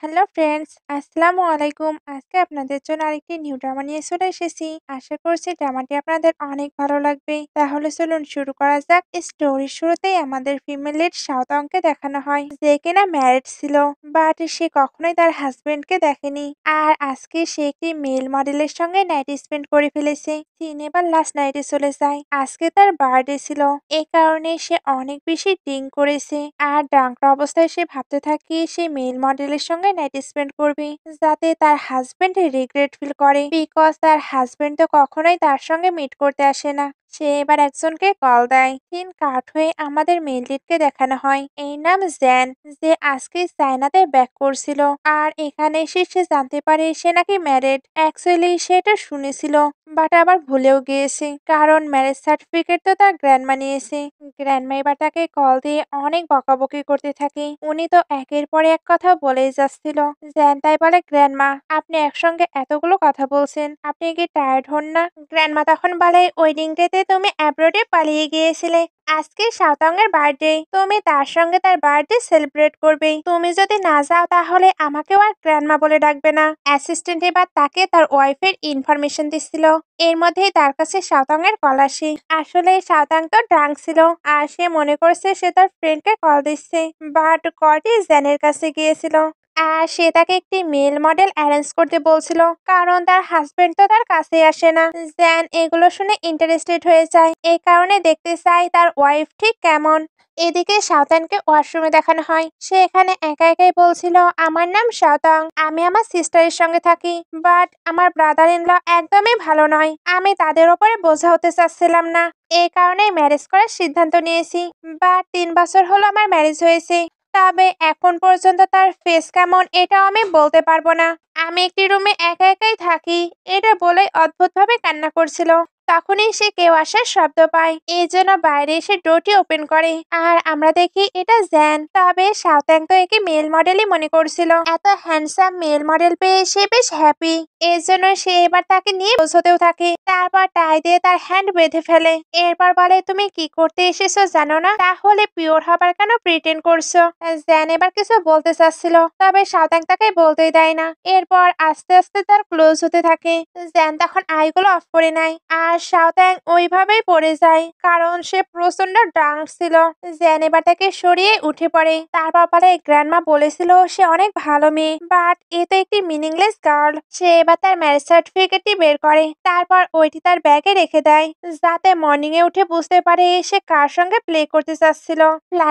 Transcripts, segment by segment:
Hello friends, আসসালামু আলাইকুম। আজকে আপনাদের জন্য আরেকটি নিউ ড্রামা নিয়ে চলে এসেছি। আশা করছি ড্রামাটি আপনাদের অনেক ভালো লাগবে। তাহলে চলুন শুরু করা যাক। স্টোরির শুরুতেই আমাদের ফিমেল লিড শাওতাংকে দেখানো হয়, যে কিনা ম্যারিড ছিল, বাট সে কখনোই তার হাজবেন্ডকে দেখেনি। আর আজকে সে একটি মেল মডেলের সঙ্গে নাইট স্পেন্ড করে ফেলেছে। সিন এবার লাস্ট নাইটে চলে যায়। আজকে তার বার্থডে ছিল, এই কারণে সে অনেক বেশি ড্রিঙ্ক করেছে। আর ড্রাঙ্ক অবস্থায় সে ভাবতে থাকে সে মেল মডেলের সঙ্গে নাইট স্পেন্ড করবে, যাতে তার হাজবেন্ড রিগ্রেট ফিল করে, বিকজ তার হাজবেন্ড তো কখনোই তার সঙ্গে মিট করতে আসে না। সে এবার একজনকে কল দেয়। সিন কাট হয়ে আমাদের মেইন লিডকে দেখানো হয়, এই নাম জ্যান, যে আজকে চায়নাতে ব্যাক করছিল। আর এখানে এসে সে জানতে পারে সে নাকি ম্যারেড। অ্যাকচুয়ালি সে এটা শুনেছিল, বাট আবার ভুলেও গিয়েছে, কারণ ম্যারেজ সার্টিফিকেট তো তার গ্র্যান্ডমা নিয়েছে। গ্র্যান্ডমা এবার তাকে কল দিয়ে অনেক বকাবকি করতে থাকে। উনি তো একের পর এক কথা বলেই যাচ্ছিল। জ্যান তাই বলে, গ্র্যান্ডমা আপনি একসঙ্গে এতগুলো কথা বলছেন, আপনি কি টায়ার্ড হন না? গ্র্যান্ডমা তখন বলে, ওয়েডিং ডেতে তুমি অ্যাব্রোডে পালিয়ে গিয়েছিলে, আজকে শাওতাং এর বার্থডে, তুমি তার সঙ্গে তার বার্থডে সেলিব্রেট করবে। তুমি যদি না যাও তাহলে আমাকেও আর গ্র্যান্ডমা বলে ডাকবে না। অ্যাসিস্ট্যান্ট এবার তাকে তার ওয়াইফের ইনফরমেশন দিচ্ছিল। এর মধ্যেই তার কাছে শাওতাং এর কল আসে। আসলে শাওতাং তো ড্রাঙ্ক ছিল, আর সে মনে করছে সে তার ফ্রেন্ডকে কল দিচ্ছে, বাট কলটি জ্যানের কাছে গিয়েছিল। আর সে তাকে একটি মেল মডেল অ্যারেঞ্জ করতে বলছিল, কারণ তার হাজবেন্ড তো তার কাছে আসে না। জ্যান এগুলো শুনে ইন্টারেস্টেড হয়ে যায়, এই কারণে দেখতে চায় তার ওয়াইফ ঠিক কেমন। এদিকে শাওতানকে ওয়াশরুমে দেখানো হয়। সে এখানে একা একাই বলছিল, আমার নাম শাওতাং, আমি আমার সিস্টারের সঙ্গে থাকি, বাট আমার ব্রাদার ইন ল একদমই ভালো নয়, আমি তাদের ওপরে বোঝা হতে চাচ্ছিলাম না, এই কারণেই ম্যারেজ করার সিদ্ধান্ত নিয়েছি। বাট 3 বছর হলো আমার ম্যারেজ হয়েছে, তবে এখন পর্যন্ত তার ফেস কেমন এটাও আমি বলতে পারবো না। আমি একটি রুমে একা একাই থাকি, এটা বলেই অদ্ভুতভাবে কান্না করছিল। তখনই সে কেউ আসার শব্দ পায়, এই জন্য বাইরে এসে ডোরটি ওপেন করে। আর আমরা দেখি এটা জ্যান। তবে শাওতাং তো একে মেল মডেলই মনে করছিল। এত হ্যান্ডসাম মেল মডেল পেয়ে সে বেশ হ্যাপি, এর জন্য সে এবার তাকে নিয়ে বোঝাতেও থাকে। তারপর টাই দিয়ে তার হ্যান্ড বেঁধে ফেলে। এরপর বলে, তুমি কি করতে এসেছো জানো না? তাহলে পিওর হবার কেন প্রিটেন্ড করছো? জ্যান এবার কিছু বলতে চাচ্ছিল, তবে শাওতাং তাকে বলতেই দেয় না। এরপর আস্তে আস্তে তার ক্লোজ হতে থাকে। জ্যান তখন আইগুলো অফ করে নেয়, আর শাওতাং ওইভাবেই পড়ে যায়, কারণ সে প্রচন্ড ড্রাঙ্ক ছিল। জ্যান এবার তাকে সরিয়ে উঠে পড়ে। তারপর বলে, গ্র্যান্ডমা বলেছিল সে অনেক ভালো মেয়ে, বাট এ তো একটি মিনিংলেস গার্ল। সে এবার তার ম্যারেজ সার্টিফিকেটটি বের করে, তারপর ওইটি তার ব্যাগে রেখে দেয়, যাতে মর্নিং এ উঠে বুঝতে পারে সে কার সঙ্গে প্লে করতে চাচ্ছিল।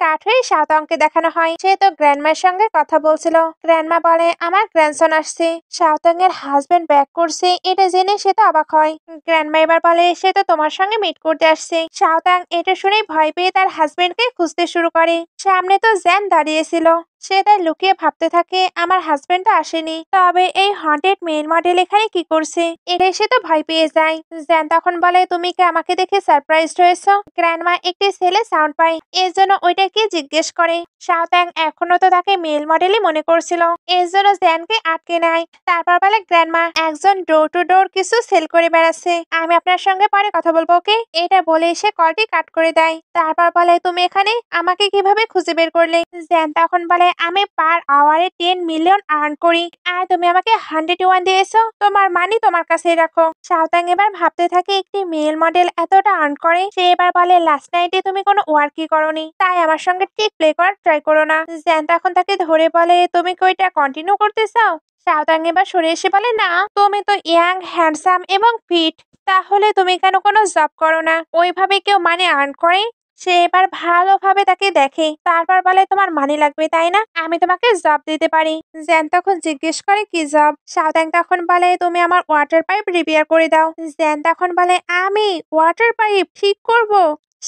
কাঠ হয়ে শাওতাংকে দেখানো হয়, সে তো গ্র্যান্ডমার সঙ্গে কথা বলছিল। গ্র্যান্ডমা বলে, আমার গ্র্যান্ডসন আসছে, শাওতাং এর হাজবেন্ড ব্যাক করছে, এটা জেনে সে তো অবাক হয়। গ্র্যান্ডমা এবার বলে, সে তো তোমার সঙ্গে মিট করতে আসছে। শাওতাং এটা শুনেই ভয় পেয়ে তার হাজবেন্ডকে খুঁজতে শুরু করে। সামনে তো জ্যান দাঁড়িয়েছিল, সে তাই লুকিয়ে ভাবতে থাকে আমার হাজবেন্ড তো আসেনি, তবে এই হন্টেড মেল মডেল এখানে কি করছে, এটা সে তো ভয় পেয়ে যায়। জ্যান তখন বলে, তুমি কি আমাকে দেখে সারপ্রাইজড হয়েছো? গ্র্যান্ডমা একটি ছেলে সাউন্ড পায়, এর জন্য ওইটা কি জিজ্ঞেস করে। শাওতাং এখনো তো তাকে মেল মডেলই মনে করছিল, এর জন্য জ্যানকে আটকে নেয়। তারপর বলে, গ্র্যান্ডমা একজন ডোর টু ডোর কিছু সেল করে বেড়াচ্ছে, আমি আপনার সঙ্গে পরে কথা বলবো, ওকে? এটা বলে সে কলটি কাট করে দেয়। তারপর বলে, তুমি এখানে আমাকে কিভাবে খুঁজে বের করলে? জ্যান তখন বলে, আমি পার আওয়ারে 10 মিলিয়ন আর্ন করি, আর তুমি আমাকে 101 দিয়েছো, তোমার মানি তোমার কাছেই রাখো। শাওতাং এবার ভাবতে থাকে একটি মেল মডেল এতটা আর্ন করে। সে এবার বলে, লাস্ট নাইটে তুমি কোনো ওয়ার্কই করোনি, তাই আমার সঙ্গে ঠিক প্লে করার ট্রাই করো না। জ্যান তখন তাকে ধরে বলে, তুমি কি ওইটা কন্টিনিউ করতে চাও? শাওতাং এবার সরে এসে বলে, না, তুমি তো ইয়াং, হ্যান্ডসাম এবং ফিট, তাহলে তুমি কেন কোনো জব করো না? ওইভাবে কেউ মানি আর্ন করে? সে এবার ভালোভাবে তাকে দেখে, তারপর বলে, তোমার মানি লাগবে তাই না, আমি তোমাকে জব দিতে পারি। জ্যান তখন জিজ্ঞেস করে, কি জব? শাওতাং তখন বলে, তুমি আমার ওয়াটার পাইপ রিপেয়ার করে দাও। জ্যান তখন বলে, আমি ওয়াটার পাইপ ঠিক করব?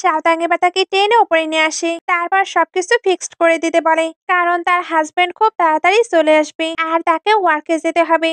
শাওতাং এবার তাকে টেনে উপরে নিয়ে আসে, তারপর সবকিছু ফিক্সড করে দিতে বলে, কারণ তার হাজবেন্ড খুব তাড়াতাড়ি চলে আসবে আর তাকে ওয়ার্কে যেতে হবে।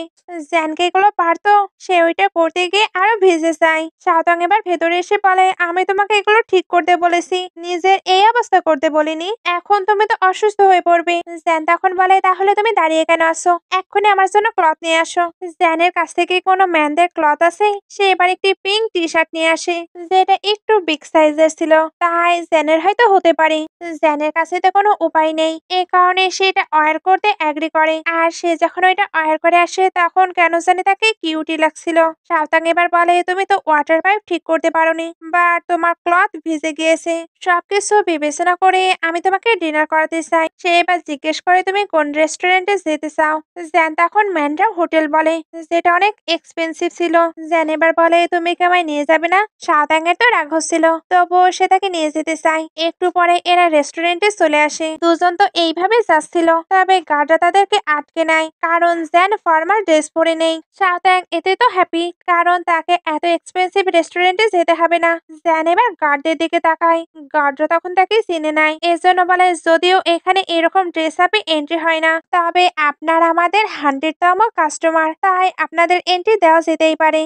জ্যানকে এগুলো পারতো, সে ওইটা করতে গিয়ে আরো ভিজে যায়। শাওতাং এবার ভেতরে এসে বলে, আমি তোমাকে এগুলো ঠিক করতে বলেছি, নিজের এই অবস্থা করতে বলিনি, এখন তুমি তো অসুস্থ হয়ে পড়বে। জ্যান তখন বলে, তাহলে তুমি দাঁড়িয়ে কেন আসো, এক্ষুনি আমার জন্য ক্লথ নিয়ে আসো। জ্যানের কাছ থেকে কোনো ম্যানদের ক্লথ আছে, সে এবার একটি পিঙ্ক টি শার্ট নিয়ে আসে, যেটা একটু বিগ সাইজের করেছিল, তাই জেনের হয়তো হতে পারে। জেনের কাছে তো কোনো উপায় নেই, এ কারণে সে এটা অয়ার করতে এগ্রি করে। আর সে যখন ওইটা অয়ার করে আসে তখন কেন জানি তাকে কিউটি লাগছিল। শাওতাং এবার বলে, তুমি তো ওয়াটার পাইপ ঠিক করতে পারোনি, বা তোমার ক্লথ ভিজে গিয়েছে। সবকিছু বিবেচনা করে আমি তোমাকে ডিনার করাতে চাই। সে এবার জিজ্ঞেস করে, তুমি কোন রেস্টুরেন্টে যেতে চাও? জেন তখন ম্যান্ডাম হোটেল বলে, যেটা অনেক এক্সপেন্সিভ ছিল। জেন এবার বলে, তুমি কি আমায় নিয়ে যাবে না? শাওতাং এর তো রাগ হচ্ছিল, তবুও সে তাকে নিয়ে যেতে চায়। একটু পরে এরা রেস্টুরেন্টে চলে আসে। দুজন তো এইভাবে যাচ্ছিল, তবে গার্ডরা তাদেরকে আটকে নেয়, কারণ জেন ফর্মাল ড্রেস পরে নেই। শাওতাং এতে তো হ্যাপি, কারণ তাকে এত এক্সপেন্সিভ রেস্টুরেন্টে যেতে হবে না। জেন এবার গার্ডদের দিকে তাকায়, গার্ডরা তখন তাকে চিনে নেয়। এজন্য বলে, যদিও এখানে এরকম ড্রেস আপে এন্ট্রি হয় না, তবে আপনারা আমাদের 100তম কাস্টমার, তাই আপনাদের এন্ট্রি দেওয়া যেতেই পারে।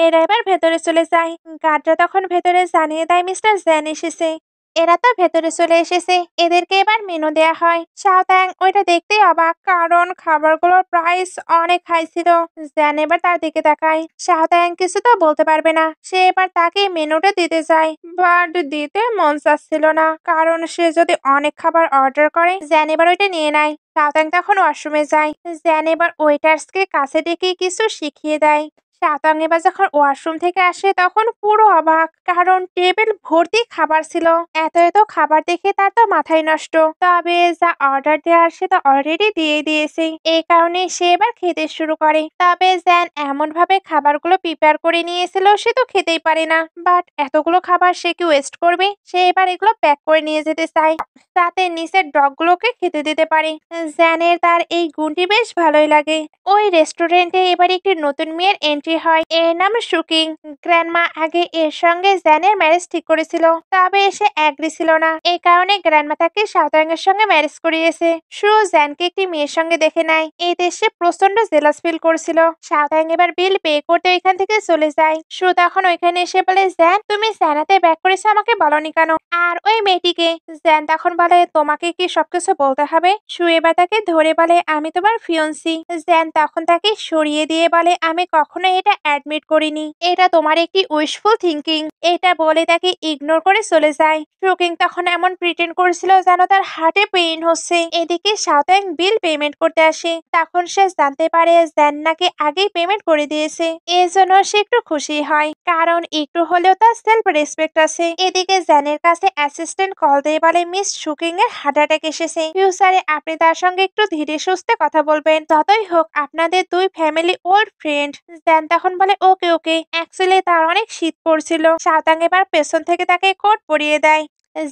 এরা এবার ভেতরে চলে যায়। গার্ডরা তখন ভেতরে জানিয়ে দেয় মিস্টার জেন এসেছে। এরা তো ভেতরে চলে এসেছে, এদেরকে এবার মেনু দেয়া হয়। শাওতাং ওইটা দেখতেই অবাক, কারণ খাবারগুলোর প্রাইস অনেক হাই ছিল। জেন এবার তার দিকে তাকায়। শাওতাং কিছু তো বলতে পারবে না, সে এবার তাকে মেনুটা দিতে চায়, বাট দিতে মন চাচ্ছিল না, কারণ সে যদি অনেক খাবার অর্ডার করে জেন এবার ওইটা নিয়ে নেয়। শাওতাং তখন ওয়াশরুমে যায়। জেন এবার ওয়েটার্সকে কাছে ডেকে কিছু শিখিয়ে দেয়। শাওতাং এবার যখন ওয়াশরুম থেকে আসে তখন পুরো অবাক, কারণ টেবিল ভর্তি খাবার ছিল। এত এত খাবার দেখে তার তো মাথায় নষ্ট, তবে যা অর্ডার দেওয়ার সে তো অলরেডি দিয়ে দিয়েছে। এই কারণে সে এবার খেতে শুরু করে। তবে জেন এমন ভাবে খাবারগুলো প্রিপেয়ার করে নিয়েছিল, সে তো খেতেই পারে না, বাট এতগুলো খাবার সে কি ওয়েস্ট করবে? সে এবার এগুলো প্যাক করে নিয়ে যেতে চায়, যাতে নিচের ডগগুলোকে খেতে দিতে পারে। জেনের তার এই গুণটি বেশ ভালোই লাগে। ওই রেস্টুরেন্টে এবার একটি নতুন মেয়ের এন্ট্রি হয়, এর নাম সুকিং। গ্র্যান্ডমা আগে এর সঙ্গে জেনের ম্যারেজ ঠিক করেছিল, তবে সে এগ্রি ছিল না। এই কারণে গ্র্যান্ডমা তাকে শাওতাং এর সঙ্গে ম্যারেজ করিয়েছে। সু জেনকে একটি মেয়ের সঙ্গে দেখে নেয়, এতে সে প্রচন্ড জেলাস ফিল করছিল। শাওতাং এবার বিল পে করতে ওইখান থেকে চলে যায়। সু তখন ওইখানে এসে বলে, জেন তুমি স্যানাতে ব্যাক করেছো, আমাকে বলনি কেন? আর ওই মেয়েটিকে? জেন তখন বলে, তোমাকে কি সবকিছু বলতে হবে? সু এবার তাকে ধরে বলে, আমি তোমার ফিয়ন্সি। জেন তখন তাকে সরিয়ে দিয়ে বলে, আমি কখনো এটা অ্যাডমিট করিনি, এটা তোমার একটি উইশফুল থিঙ্কিং। এটা বলে তাকে ইগনোর করে চলে যায়। শুকিং তখন এমন প্রিটেন্ড করেছিল যেন তার হার্টে পেইন হচ্ছে। এদিকে শাওতাং বিল পেমেন্ট করতে আসে, তখন সে জানতে পারে জেন নাকি আগেই পেমেন্ট করে দিয়েছে। এজন্য সে একটু খুশি হয়, কারণ একটু হলেও তার সেলফ রেসপেক্ট আছে। এদিকে জেনের কাছে অ্যাসিস্ট্যান্ট কল দিয়ে বলে, মিস শুকিং এর হার্ট অ্যাটাক এসেছে, ফিউচারে আপনি তার সঙ্গে একটু ধীরে সুস্থে কথা বলবেন। যতই হোক আপনাদের দুই ফ্যামিলি ওল্ড ফ্রেন্ড। জেন তখন বলে, ওকে ওকে। অ্যাকচুয়ালি তার অনেক শীত পড়ছিল। শাওতাং এবার পেছন থেকে তাকে কোট পরিয়ে দেয়।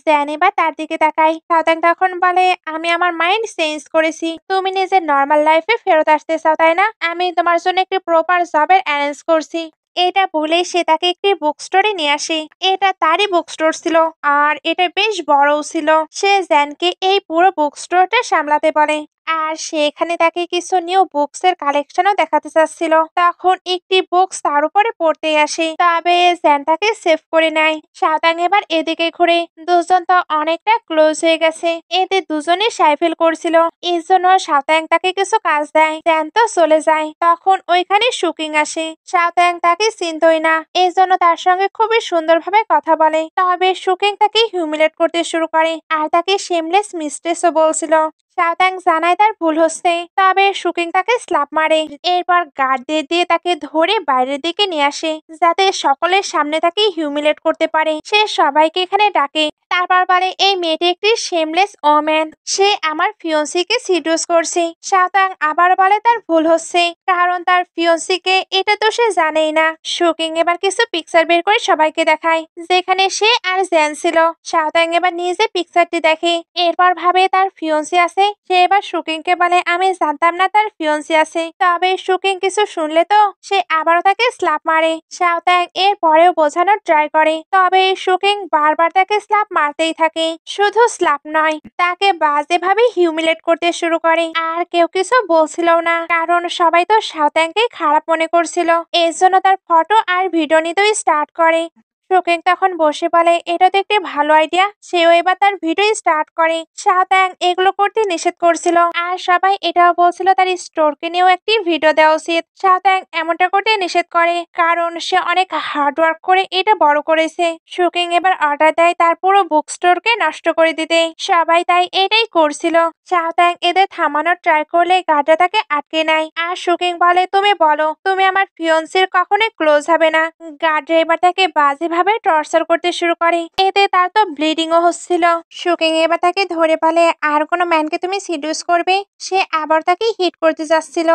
জেন এবার তার দিকে তাকায়। শাওতাং তখন বলে, আমি আমার মাইন্ড চেঞ্জ করেছি, তুমি নিজের নর্মাল লাইফে ফেরত আসতে চাও তাই না? আমি তোমার জন্য একটি প্রপার জবের অ্যারেঞ্জ করছি। এটা বলে সে তাকে একটি বুক স্টোরে নিয়ে আসে। এটা তারই বুক স্টোর ছিল, আর এটা বেশ বড়ও ছিল। সে জেনকে এই পুরো বুক স্টোরটা সামলাতে বলে, আর সে এখানে তাকে কিছু নিউ বুকস এর কালেকশনও দেখাতে চাচ্ছিল। তখন একটি বুকস তার উপরে পড়তে আসে, তবে জেন তাকে সেভ করে নেয়। শাওতাং এবার এদিকে ঘুরে, দুজন তো অনেকটা ক্লোজ হয়ে গেছে, এতে দুজনে সাইফেল করছিল। এই জন্য শাওতাং তাকে কিছু কাজ দেয়। জেন তো চলে যায়, তখন ওইখানে শুকিং আসে। শাওতাং তাকে চিনতই না, এই জন্য তার সঙ্গে খুবই সুন্দরভাবে কথা বলে। তবে শুকিং তাকে হিউমিলেট করতে শুরু করে, আর তাকে শেমলেস মিস্ট্রেসও বলছিল। শাওতাং জানায় তার ভুল হচ্ছে, তবে শুকিং তাকে স্ল্যাপ মারে। এরপর গার্ডদের দিয়ে তাকে ধরে বাইরের দিকে নিয়ে আসে, যাতে সকলের সামনে তাকে হিউমিলেট করতে পারে। সে সবাইকে এখানে ডাকে, তারপর বলে, এই মেয়েটি একটি শেমলেস ওম্যান, সে আমার ফিয়ন্সিকে সিডিউস করছে। শাওতাং আবার বলে তার ভুল হচ্ছে, কারণ তার ফিয়ন্সিকে এটা তো সে জানেই না। শুকিং এবার কিছু পিকচার বের করে সবাইকে দেখায়, যেখানে সে আর জেন ছিল। শাওতাং এবার নিজে পিকচারটি দেখে, এরপর ভাবে তার ফিয়ন্সি আছে। সে এবার শুকিংকে বলে, আমি জানতাম না তার ফিয়ন্সি আছে। তবে শুকিং কিছু শুনলে তো সে আবারও তাকে স্ল্যাপ মারে। শাওতাং এর পরেও বোঝানোর ট্রাই করে, তবে শুকিং বারবার তাকে স্ল্যাপ মারতেই থাকে। শুধু স্ল্যাপ নয়, তাকে বাজেভাবে হিউমিলেট করতে শুরু করে। আর কেউ কিছু বলছিল না, কারণ সবাই তো শাওতাংকে খারাপ মনে করছিল। এর জন্য তার ফটো আর ভিডিও নিতেই স্টার্ট করে। শোকেং তখন বসে বলে, এটা তো একটি ভালো আইডিয়া। সেও এবার তার ভিডিও স্টার্ট করে। শাওত্যাং এগুলো করতে নিষেধ করছিল, আর সবাই এটাও বলছিল তার স্টোরকে নিয়েও একটি ভিডিও দেওয়া উচিত। শাওত্যাং এমনটা করতে নিষেধ করে, কারণ সে অনেক হার্ড ওয়ার্ক করে এটা বড় করেছে। শোকেং এবার অর্ডার দেয় তার পুরো বুক স্টোরকে নষ্ট করে দিতে। সবাই তাই এটাই করছিল। শাওত্যাং এদের থামানোর ট্রাই করলে গার্ডরা তাকে আটকে নেয়, আর শোকেং বলে, তুমি বলো তুমি আমার ফিয়ন্সির কখনোই ক্লোজ হবে না। গার্ডরা এবার তাকে বাজেভাবে টর্চার করতে শুরু করে, এতে তার তো ব্লিডিংও হচ্ছিল। শোকেং এবার তাকে ধরে বলে, আর কোনো ম্যানকে তুমি সিডিউস করবে। সে আবার তাকে হিট করতে যাচ্ছিল।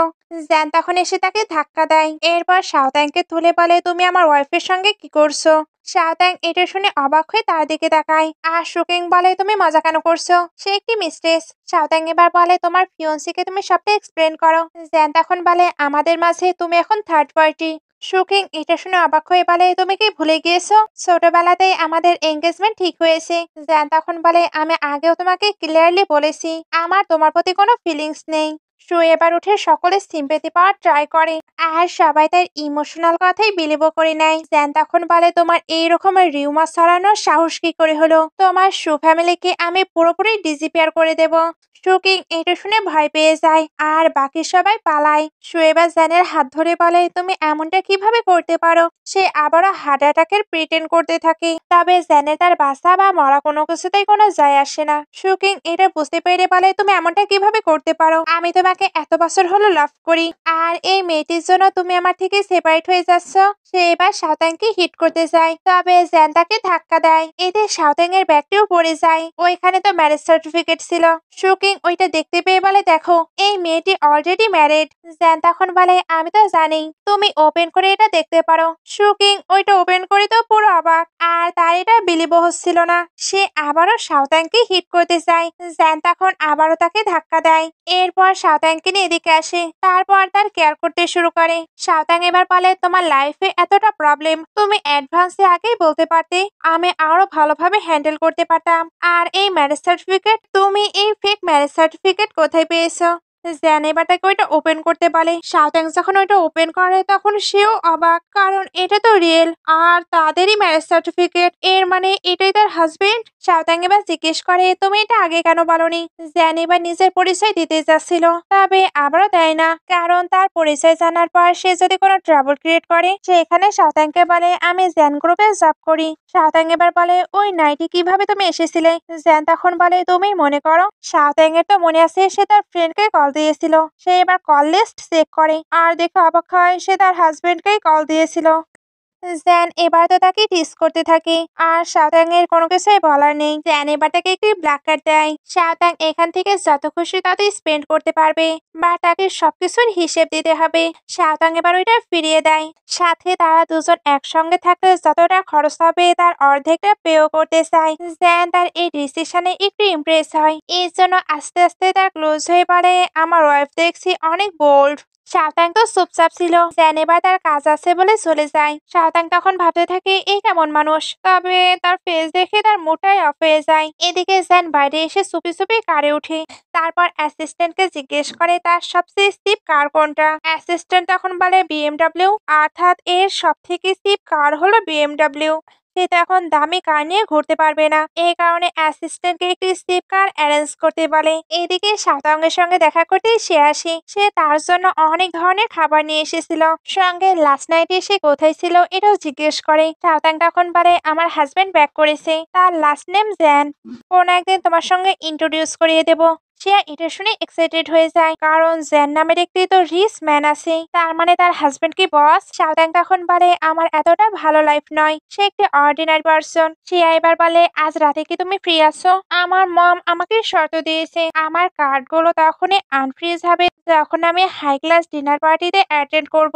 জ্যান তখন এসে তাকে ধাক্কা দেয়। এরপর শাওত্যাংকে তুলে বলে, তুমি আমার ওয়াইফের সঙ্গে কি করছো। শাওত্যাং এটা শুনে অবাক হয়ে তার দিকে তাকায়, আর শোকেং বলে, তুমি মজা কেন করছো, সে একটি মিস্ট্রেস। শাওত্যাং এবার বলে, তোমার ফিয়ন্সিকে তুমি সবটা এক্সপ্লেন করো। জ্যান তখন বলে, আমাদের মাঝে তুমি এখন থার্ড পার্টি। শোকেং এটা শুনে অবাক হয়ে বলে, তুমি কি ভুলে গিয়েছো ছোটবেলাতেই আমাদের এঙ্গেজমেন্ট ঠিক হয়েছে। জ্যান তখন বলে, আমি আগেও তোমাকে ক্লিয়ারলি বলেছি আমার তোমার প্রতি কোনো ফিলিংস নেই। শো এবার উঠে সকলে সিম্পেথি পাওয়ার ট্রাই করে, আর সবাই তার ইমোশনাল কথাই বিলিভও করে নেয়। জ্যান তখন বলে, তোমার এই রকমের রিউমার ছড়ানোর সাহস কি করে হলো। তোমার শো ফ্যামিলিকে আমি পুরোপুরি ডিসঅ্যাপিয়ার করে দেব। শোকিং এটা শুনে ভয় পেয়ে যায়, আর বাকি সবাই পালায়। শো এবার জ্যানের হাত ধরে বলে, তুমি এমনটা কিভাবে করতে পারো। সে আবারও হার্ট অ্যাটাকের প্রিটেন্ড করতে থাকে, তবে জ্যানের তার বাঁচা বা মরা কোনো কিছুতেই কোনো যায় আসে না। শোকিং এটা বুঝতে পেরে বলে, তুমি এমনটা কিভাবে করতে পারো, আমি তোমাকে এত বছর হলো লাভ করি, আর এই মেয়েটির জন্য তুমি আমার থেকে সেপারেট হয়ে যাচ্ছ। সে এবার শাওত্যাংকে হিট করতে যায়, তবে জ্যান তাকে ধাক্কা দেয়, এতে শাওত্যাং এর ব্যাগটিও পড়ে যায়। ওইখানে তো ম্যারেজ সার্টিফিকেট ছিল। শোকিং ওইটা দেখতে পেয়ে বলে, দেখো এই মেয়েটি অলরেডি ম্যারিড। জ্যান তখন বলে, আমি তো জানি, তুমি ওপেন করে এটা দেখতে পারো। শোকিং ওইটা ওপেন করে তো পুরো অবাক, আর তার এটা বিলিভও হচ্ছিল না। সে আবারও শাওত্যাংকে হিট করতে চায়। জ্যান তখন আবারও তাকে ধাক্কা দেয়। এরপর শাওত্যাংকে নিয়ে এদিকে আসে, তারপর তার কেয়ার করতে শুরু করে। শাওত্যাং এবার বলে, তোমার লাইফে এতটা প্রবলেম তুমি অ্যাডভান্সে আগেই বলতে পারতে, আমি আরো ভালোভাবে হ্যান্ডেল করতে পারতাম। আর এই ম্যারেজ সার্টিফিকেট, তুমি এই ফেক ম্যারেজ সার্টিফিকেট কোথায় পেয়েছো। জ্যান এবার তাকে ওইটা ওপেন করতে বলে। শাওত্যাং যখন ওইটা ওপেন করে তখন সেও অবাক, কারণ এটা তো রিয়েল, আর তাদেরই ম্যারেজ সার্টিফিকেট, এর মানে এটাই তার হাজবেন্ড। শাওত্যাং এবার জিজ্ঞেস করে, তুমি এটা আগে কেন বলনি। জ্যান এবার নিজের পরিচয় দিতে যাচ্ছিল, তবে আবারও দেয় না, কারণ তার পরিচয় জানার পর সে যদি কোনো ট্রাবল ক্রিয়েট করে। সে এখানে শাওত্যাংকে বলে, আমি জ্যান গ্রুপে জব করি। শাওত্যাং এবার বলে, ওই নাইটি কিভাবে তুমি এসেছিলে। জ্যান তখন বলে, তুমি মনে করো। শাওত্যাং এর তো মনে আছে সে তার ফ্রেন্ডকে কল দিয়েছিল। সে এবার কল লিস্ট চেক করে, আর দেখে অবাক হয় সে তার হাজবেন্ডকেই কল দিয়েছিল। জ্যান এবার তো তাকে টিস করতে থাকে, আর শাওত্যাং এর কোনো কিছুই বলার নেই। জ্যান এবার তাকে একটি ব্ল্যাক কার্ড দেয়। শাওত্যাং এখান থেকে যত খুশি তত স্পেন্ড করতে পারবে, বা তাকে সবকিছুর হিসেব দিতে হবে। শাওত্যাং এবার ওইটা ফিরিয়ে দেয়, সাথে তারা দুজন একসঙ্গে থাকলে যতটা খরচ হবে তার অর্ধেকটা পেও করতে চায়। জ্যান তার এই ডিসিশনে একটু ইমপ্রেস হয়, এই জন্য আস্তে আস্তে তার ক্লোজ হয়ে পড়ে। আমার ওয়াইফ দেখছি অনেক বোল্ড। শাওত্যাং তো চুপচাপ ছিল। জ্যান এবার তার কাজ আছে বলে চলে যায়। শাওত্যাং তখন ভাবতে থাকে, এই কেমন মানুষ, তবে তার ফেস দেখে তার মুডটাই অফ হয়ে যায়। এদিকে জ্যান বাইরে এসে চুপি চুপি কারে ওঠে, তারপর অ্যাসিস্ট্যান্টকে জিজ্ঞেস করে তার সবচেয়ে চিপ কার কোনটা। অ্যাসিস্ট্যান্ট তখন বলে বিএমডাব্লিউ, অর্থাৎ এর সব থেকে চিপ কার হলো বিএমডাব্লিউ। সে তো এখন দামি কার নিয়ে ঘুরতে পারবে না, এই কারণে অ্যাসিস্ট্যান্টকে একটি চিপ কার অ্যারেঞ্জ করতে বলে। এদিকে শাওত্যাং এর সঙ্গে দেখা করতে সে আসে। সে তার জন্য অনেক ধরনের খাবার নিয়ে এসেছিল, সঙ্গে লাস্ট নাইটে সে কোথায় ছিল এটাও জিজ্ঞেস করে। শাওত্যাং তখন বলে, আমার হাজবেন্ড ব্যাক করেছে, তার লাস্ট নেম জ্যান, কোন একদিন তোমার সঙ্গে ইন্ট্রোডিউস করিয়ে দেব। সে এটা শুনে এক্সাইটেড হয়ে যায়, কারণ জ্যান নামের একটি তো রিচ ম্যান আছে, তার মানে তার হাজবেন্ড কি বস। শাওত্যাং তখন বলে, আমার এতটা ভালো লাইফ নয়, সে একটি অর্ডিনারি পার্সন। সে এবার বলে, আজ রাতে কি তুমি ফ্রি আছো। আমার মম আমাকে শর্ত দিয়েছে, আমার কার্ডগুলো তখনই আনফ্রিজ হবে যখন আমি হাই ক্লাস ডিনার পার্টিতে অ্যাটেন্ড করব।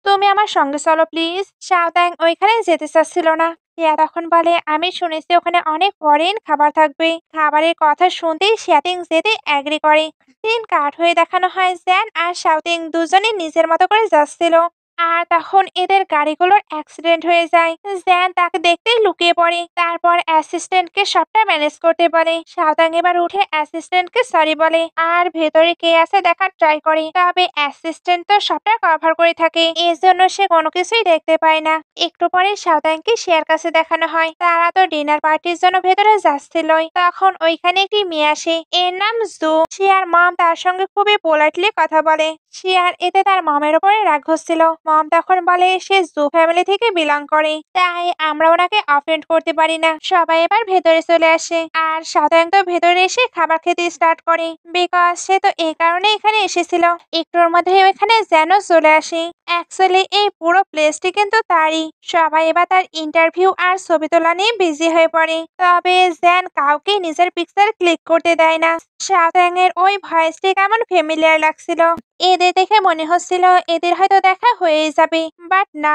তুমি আমার সঙ্গে চলো প্লিজ। শাওত্যাং ওইখানে যেতে চাচ্ছিল না। শিয়া তখন বলে, আমি শুনেছি ওখানে অনেক ফরেন খাবার থাকবে। খাবারের কথা শুনতেই শাওত্যাং যেতে এগ্রি করে। দিন কাট হয়ে দেখানো হয় জ্যান আর শাওত্যাং দুজনে নিজের মতো করে যাচ্ছিল। আর তখন এদের গাড়িগুলোর অ্যাক্সিডেন্ট হয়ে যায়। জ্যান তাকে দেখতেই লুকিয়ে পড়ে, তারপর অ্যাসিস্ট্যান্টকে সবটা ম্যানেজ করতে বলে। সাউদাং এবার উঠে অ্যাসিস্ট্যান্টকে সরি বলে আর ভেতরে কে আছে দেখার ট্রাই করে, তবে অ্যাসিস্ট্যান্ট তো সবটা কভার করে থাকে, এজন্য সে কোনো কিছুই দেখতে পায় না। একটু পরে সাউদাংকে শিয়ার কাছে দেখানো হয়, তারা তো ডিনার পার্টির জন্য ভেতরে যাচ্ছিলই, তখন ওইখানে একটি মেয়ে আসে, এর নাম জু। শিয়ার মম তার সঙ্গে খুবই পোলাইটলি কথা বলে। শিয়ার এতে তার মমের উপরে রাগ হচ্ছিল। মম তখন বলে সে জু ফ্যামিলি থেকে বিলং করে, তাই আমরা ওনাকে অফেন্ড করতে পারি না। সবাই এবার ভেতরে চলে আসে আর সাধারণত ভেতরে এসে খাবার খেতে স্টার্ট করে, বিকজ সে তো এই কারণে এখানে এসেছিল। একটুর মধ্যে এখানে যেন চলে আসে। অ্যাকচুয়ালি এই পুরো প্লেসটি কিন্তু তারই। সবাই এবার তার ইন্টারভিউ আর ছবি তোলা নিয়ে বিজি হয়ে পড়ে, তবে জ্যান কাউকে নিজের পিকচার ক্লিক করতে দেয় না। শাওত্যাং এর ওই ভয়েসটি কেমন ফ্যামিলিয়ার লাগছিল। এদের দেখে মনে হচ্ছিল এদের হয়তো দেখা হয়েই যাবে, বাট না।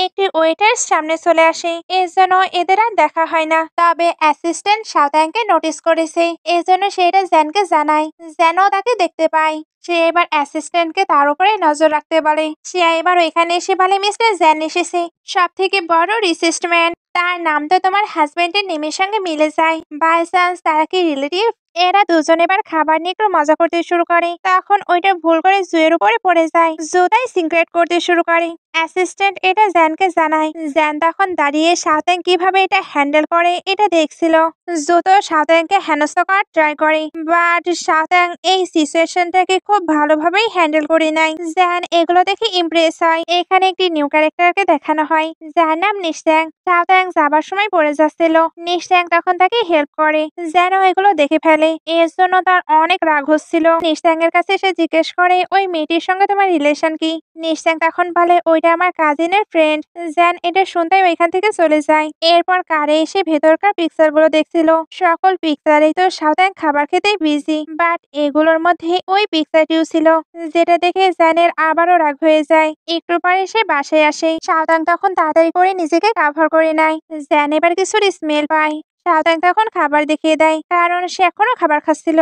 একটি ওয়েটার সামনে চলে আসে, এর জন্য এদের আর দেখা হয় না। তবে অ্যাসিস্ট্যান্ট শাওত্যাংকে নোটিস করেছে, এজন্য সে এটা জ্যানকে জানায়, জ্যানও তাকে দেখতে পায়। সে এবার অ্যাসিস্ট্যান্টকে তার উপরে নজর রাখতে বলে। সে এবার ওইখানে এসে বলে মিস্টার জ্যান এসেছে, সব থেকে বড় রিসিস্ট ম্যান। তার নাম তো তোমার হাজবেন্ডের নেমের সঙ্গে মিলে যায়, বাই চান্স তারা কি রিলেটিভ? এরা দুজন এবার খাবার নিয়ে একটু মজা করতে শুরু করে, তখন ওইটা ভুল করে জুয়ের উপরে পড়ে যায়। জু তাই সিক্রেট করতে শুরু করে। অ্যাসিস্ট্যান্ট এটা জ্যানকে জানায়। জ্যান তখন দাঁড়িয়ে শাওত্যাং কিভাবে এটা হ্যান্ডেল করে এটা দেখছিল। জু তো শাওত্যাংকে হেনস্থা করার ট্রাই করে, বাট শাওত্যাং এই সিচুয়েশনটাকে খুব ভালোভাবেই হ্যান্ডেল করে নেয়। জ্যান এগুলো দেখে ইমপ্রেস হয়। এখানে একটি নিউ ক্যারেক্টারকে দেখানো হয়, যার নাম নিশ্চ্যাং। শাওত্যাং যাবার সময় পড়ে যাচ্ছিল, নিশ্চ্যাং তখন তাকে হেল্প করে। জ্যানও এগুলো দেখে ফেলে, এর জন্য তার অনেক রাগ হচ্ছিল। নিশ্চ্যাং এর কাছে সে জিজ্ঞেস করে ওই মেয়েটির সঙ্গে তোমার রিলেশন কি? নিশ্চ্যাং তখন বলে ওইটা আমার কাজিনের ফ্রেন্ড। জ্যান এটা শুনতেই ওইখান থেকে চলে যায়। এরপর কারে এসে ভেতরকার পিকচার গুলো দেখছিল। সকল পিকচারেই তো শাওত্যাং খাবার খেতেই বিজি, বাট এগুলোর মধ্যে ওই পিকচারটিও ছিল, যেটা দেখে জ্যানের আবারও রাগ হয়ে যায়। একটু পরে সে বাসায় আসে। শাওত্যাং তখন তাড়াতাড়ি করে নিজেকে কাভার করে নেয়। জ্যান এবার কিছুর স্মেল পায়। শাওত্যাং তখন খাবার দেখিয়ে দেয়, কারণ সে এখনো খাবার খাচ্ছিল।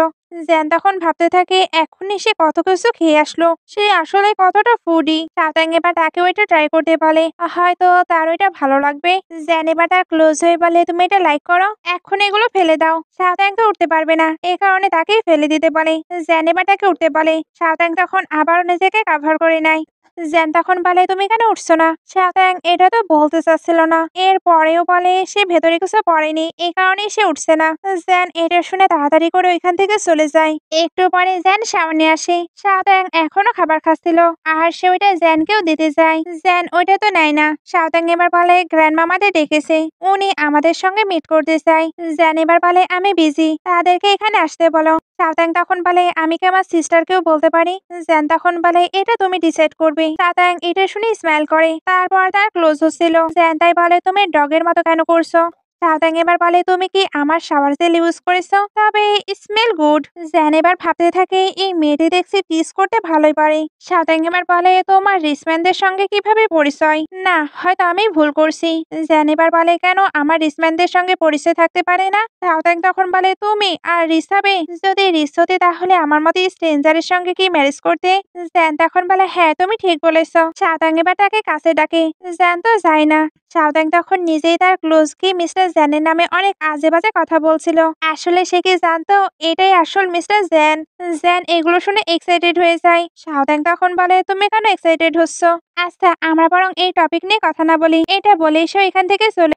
জ্যান তখন ভাবতে থাকে এখনই সে কত কিছু খেয়ে আসলো, সে আসলে কতটা ফুডি। শাওত্যাং এবার তাকে ওইটা ট্রাই করতে বলে, হয়তো তার ওইটা ভালো লাগবে। জ্যান এবার তার ক্লোজ হয়ে বলে তুমি এটা লাইক করো, এখন এগুলো ফেলে দাও। শাওত্যাং তো উঠতে পারবে না, এই কারণে তাকেই ফেলে দিতে বলে। জ্যান এবার তাকে উঠতে বলে। শাওত্যাং তখন আবার নিজেকে কাভার করে নেয়। জ্যান তখন বলে তুমি কেন উঠছো না? শাওত্যাং এটা তো বলতে চাচ্ছিল না, এর পরেও বলে সে ভেতরে কিছু পড়েনি, এই কারণেই সে উঠছে না। জ্যান এটা শুনে তাড়াতাড়ি করে ওইখান থেকে চলে যায়। একটু পরে জ্যান সামনে আসে। শাওত্যাং এখনো খাবার খাচ্ছিল আর সে ওইটা জ্যানকেও দিতে যায়। জ্যান ওইটা তো নেয় না। শাওত্যাং এবার বলে গ্র্যান্ডমামাদের ডেকেছে, উনি আমাদের সঙ্গে মিট করতে চাই। জ্যান এবার বলে আমি বিজি, তাদেরকে এখানে আসতে বলো। শাওত্যাং তখন বলে আমি কি আমার সিস্টারকেও বলতে পারি? জ্যান তখন বলে এটা তুমি ডিসাইড করবে। শাওত্যাং এটা শুনে স্মাইল করে, তারপর তার ক্লোজ হচ্ছিল। জ্যান তাই বলে তুমি ডগের মতো কেন করছো? শাওত্যাং এবার বলে তুমি কি আমার শাওয়ার জেল ইউজ করেছো? তবে স্মেল গুড। জ্যান এবার ভাবতে থাকে এই মেয়েটি দেখছি টিজ করতে ভালোই পারে। শাওত্যাং এবার বলে তোমার রিসম্যানদের সঙ্গে কিভাবে পরিচয়? না, হয়তো আমি ভুল করছি। জ্যান এবার বলে কেন আমার রিসম্যানদের সঙ্গে পরিচয় থাকতে পারে না? শাওত্যাং তখন বলে তুমি আর রিস হবে? যদি রিস হতে তাহলে আমার মতো স্ট্রেঞ্জারের সঙ্গে কি ম্যারেজ করতে? জ্যান তখন বলে হ্যাঁ তুমি ঠিক বলেছ। শাওত্যাং এবার তাকে কাছে ডাকে। জ্যান তো যায় না। শাওত্যাং তখন নিজেই তার ক্লোজ কি মিস্টার জ্যানের নামে অনেক আজে বাজে কথা বলছিল। আসলে সে কি জানতো এটাই আসল মিস্টার জ্যান? জ্যান এগুলো শুনে এক্সাইটেড হয়ে যায়। শাওত্যাং তখন বলে তুমি কেন এক্সাইটেড হচ্ছ? আচ্ছা আমরা বরং এই টপিক নিয়ে কথা না বলি, এটা বলেই সে এখান থেকে চলে।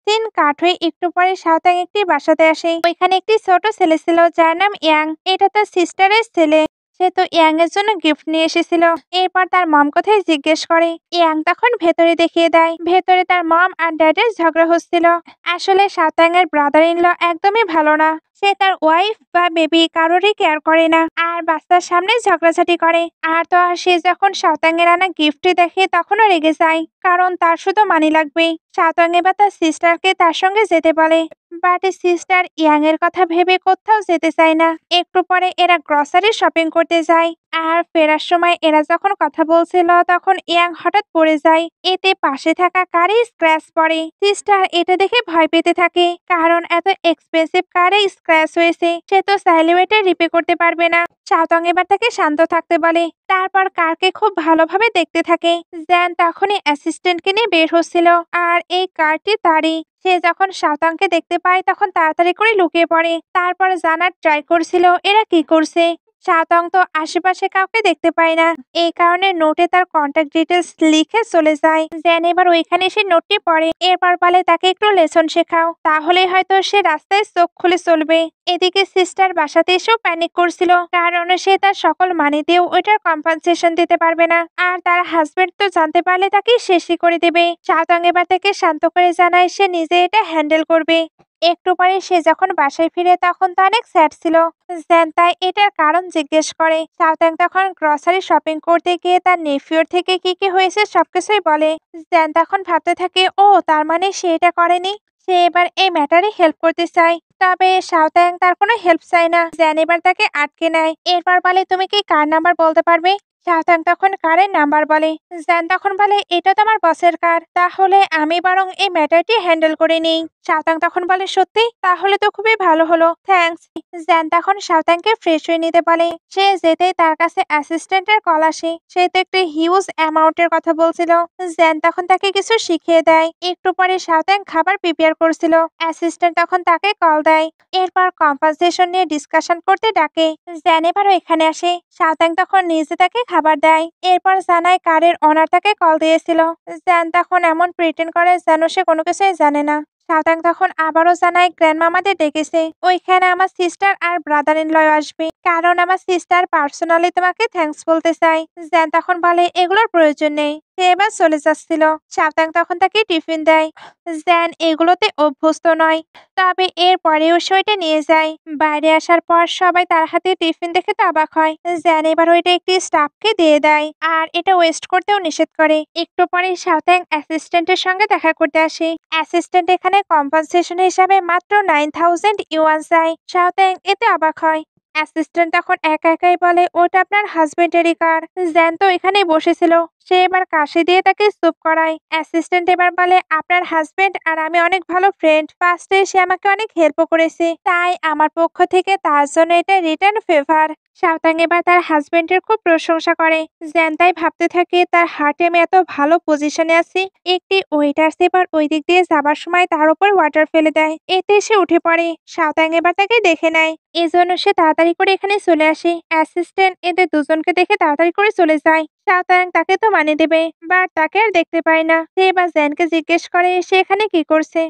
দিন কাট হয়ে একটু পরে শাওত্যাং একটি বাসাতে আসে। ওইখানে একটি ছোট ছেলে ছিল যার নাম ইয়াং। এটা তার সিস্টারের ছেলে। সে তো ইয়াং এর জন্য গিফট নিয়ে এসেছিল। এরপর তার মম কোথায় জিজ্ঞেস করে। ইয়াং তখন ভেতরে দেখিয়ে দেয়। ভেতরে তার মম আর ড্যাডের ঝগড়া হচ্ছিল। আসলে শাওত্যাং এর ব্রাদার ইন ল একদমই ভালো না। সে তার ওয়াইফ বা বেবি কারোরই কেয়ার করে না, আর বাচ্চার সামনে ঝগড়াঝাটি করে। আর তো আর সে যখন শাওত্যাং এর আনা গিফটটি দেখে তখনও রেগে যায়, কারণ তার শুধু মানি লাগবে। শাওত্যাং এবার তার সিস্টারকে তার সঙ্গে যেতে বলে, বাট সিস্টার ইয়াং এর কথা ভেবে কোথাও যেতে চায় না। একটু পরে এরা গ্রসারি শপিং করতে যায়। আর ফেরার সময় এরা যখন কথা বলছিল তখন ইয়াং হঠাৎ পড়ে যায়। এতে পাশে থাকা কারে স্ক্র্যাচ পড়ে। সিস্টার এটা দেখে ভয় পেতে থাকে, কারণ এত এক্সপেন্সিভ কারে স্ক্র্যাচ হয়েছে, সে তো চাইলেও এটা রিপে করতে পারবে না। শাওতং এবার তাকে শান্ত থাকতে বলে, তারপর কারকে খুব ভালোভাবে দেখতে থাকে। জ্যান তখনই অ্যাসিস্ট্যান্টকে নিয়ে বের হচ্ছিল, আর এই কারটি তারই। সে যখন শাওতাংকে দেখতে পায় তখন তাড়াতাড়ি করে লুকিয়ে পড়ে, তারপর জানার ট্রাই করছিল এরা কি করছে। শাওতং তো আশেপাশে কাউকে দেখতে পায় না, এই কারণে নোটে তার কন্ট্যাক্ট ডিটেলস লিখে চলে যায়। জেন এবার ওইখানে এসে নোটটি পড়ে, এরপর বলে তাকে একটু লেসন শেখাও, তাহলেই হয়তো সে রাস্তায় চোখ খুলে চলবে। এদিকে সিস্টার বাসাতে এসেও প্যানিক করছিল, কারণ সে তার সকল মানি দিয়েও ওইটার কম্পেনসেশন দিতে পারবে না, আর তার হাজবেন্ড তো জানতে পারলে তাকে শেষই করে দেবে। শাওতং এবার তাকে শান্ত করে জানায় সে নিজে এটা হ্যান্ডেল করবে। একটু পরে সে যখন বাসায় ফিরে তখন তো অনেক স্যাড ছিল। জেন তাই এটার কারণ জিজ্ঞেস করে। শাওতাং তখন গ্রসারি শপিং করতে গিয়ে তার নেফিওর থেকে কি কি হয়েছে সবকিছুই বলে। জেন তখন ভাবতে থাকে, ও তার মানে সে এটা করেনি, সে এবার এই ম্যাটারে হেল্প করতে চায়। তবে শাওতাং তার কোনো হেল্প চায় না। জেন এবার তাকে আটকে নেয়, এরপর বলে তুমি কি কার নাম্বার বলতে পারবে। শাওতাং তখন কারের নাম্বার বলে। জেন তখন বলে এটা তো আমার বসের কার, তাহলে আমি বরং এই ম্যাটারটি হ্যান্ডেল করে নিই। শাওতাং তখন বলে সত্যি, তাহলে তো খুবই ভালো হলো, থ্যাঙ্কস। জেন তখন শাওতাংকে ফ্রেশ হয়ে নিতে বলে। সে যেতেই তার কাছে অ্যাসিস্ট্যান্টের কল আসে, সে তো একটা হিউজ অ্যামাউন্টের কথা বলছিল। জেন তখন তাকে কিছু শিখিয়ে দেয়। একটু পরে শাওতাং খাবার প্রিপেয়ার করছিল, অ্যাসিস্ট্যান্ট তখন তাকে কল দেয়। এরপর কম্পেনসেশন নিয়ে ডিসকাশন করতে ডাকে। জেন এবারও এখানে আসে, শাওতাং তখন নিজে তাকে খাবার দেয়। এরপর জানায় কারের ওনার তাকে কল দিয়েছিল। জেন তখন এমন প্রিটেন্ড করে যেন সে কোনো কিছুই জানে না। শাওতাং তখন আবারও জানায় গ্র্যান্ডমা আমাদের ডেকেছে, ওইখানে আমার সিস্টার আর ব্রাদার ইন ল আসবে, কারণ আমার সিস্টার পার্সোনালি তোমাকে থ্যাঙ্কস বলতে চাই। জেন তখন বলে এগুলোর প্রয়োজন নেই, সে এবার চলে যাচ্ছিল। শাওতাং তখন তাকে টিফিন দেয়। জেন এগুলোতে অভ্যস্ত নয়, তবে এর পরেও সে ওইটা নিয়ে যায়। বাইরে আসার পর সবাই তার হাতে টিফিন দেখে তো অবাক হয়। জেন এবার ওইটা একটি স্টাফকে দিয়ে দেয়, আর এটা ওয়েস্ট করতেও নিষেধ করে। একটু পরে শাওতাং অ্যাসিস্ট্যান্টের সঙ্গে দেখা করতে আসে। অ্যাসিস্ট্যান্ট এখানে কম্পেনসেশন হিসাবে মাত্র 9000 ইউয়ান চায়। শাওতাং এতে অবাক হয়। অ্যাসিস্ট্যান্ট তখন একা একাই বলে ওটা আপনার হাজবেন্ডেরই কার, জ্যান তো এখানেই বসেছিল। সে এবার কাশি দিয়ে তাকে চুপ করায়। অ্যাসিস্ট্যান্ট এবার বলে আপনার হাজবেন্ড আর আমি অনেক ভালো ফ্রেন্ড, ফার্স্টে সে আমাকে অনেক হেল্প করেছে, তাই আমার পক্ষ থেকে তার জন্য এটা রিটার্ন ফেভার। শাওতাং এবার তার হাজবেন্ডের খুব প্রশংসা করে। জ্যান তাই ভাবতে থাকে তার হার্টে আমি এত ভালো পজিশনে আছি। একটি ওয়েটার্স এবার ওই দিক দিয়ে যাবার সময় তার উপর ওয়াটার ফেলে দেয়, এতে সে উঠে পড়ে। শাওতাং এবার তাকে দেখে নেয়, এজন্য সে তাড়াতাড়ি করে এখানে চলে আসে। অ্যাসিস্ট্যান্ট এদের দুজনকে দেখে তাড়াতাড়ি করে চলে যায়। শাওতাং তাকে তো মানে দেবে, বাট তাকে আর দেখতে পায় না। সে এবার জ্যানকে জিজ্ঞেস করে সে এখানে কি করছে।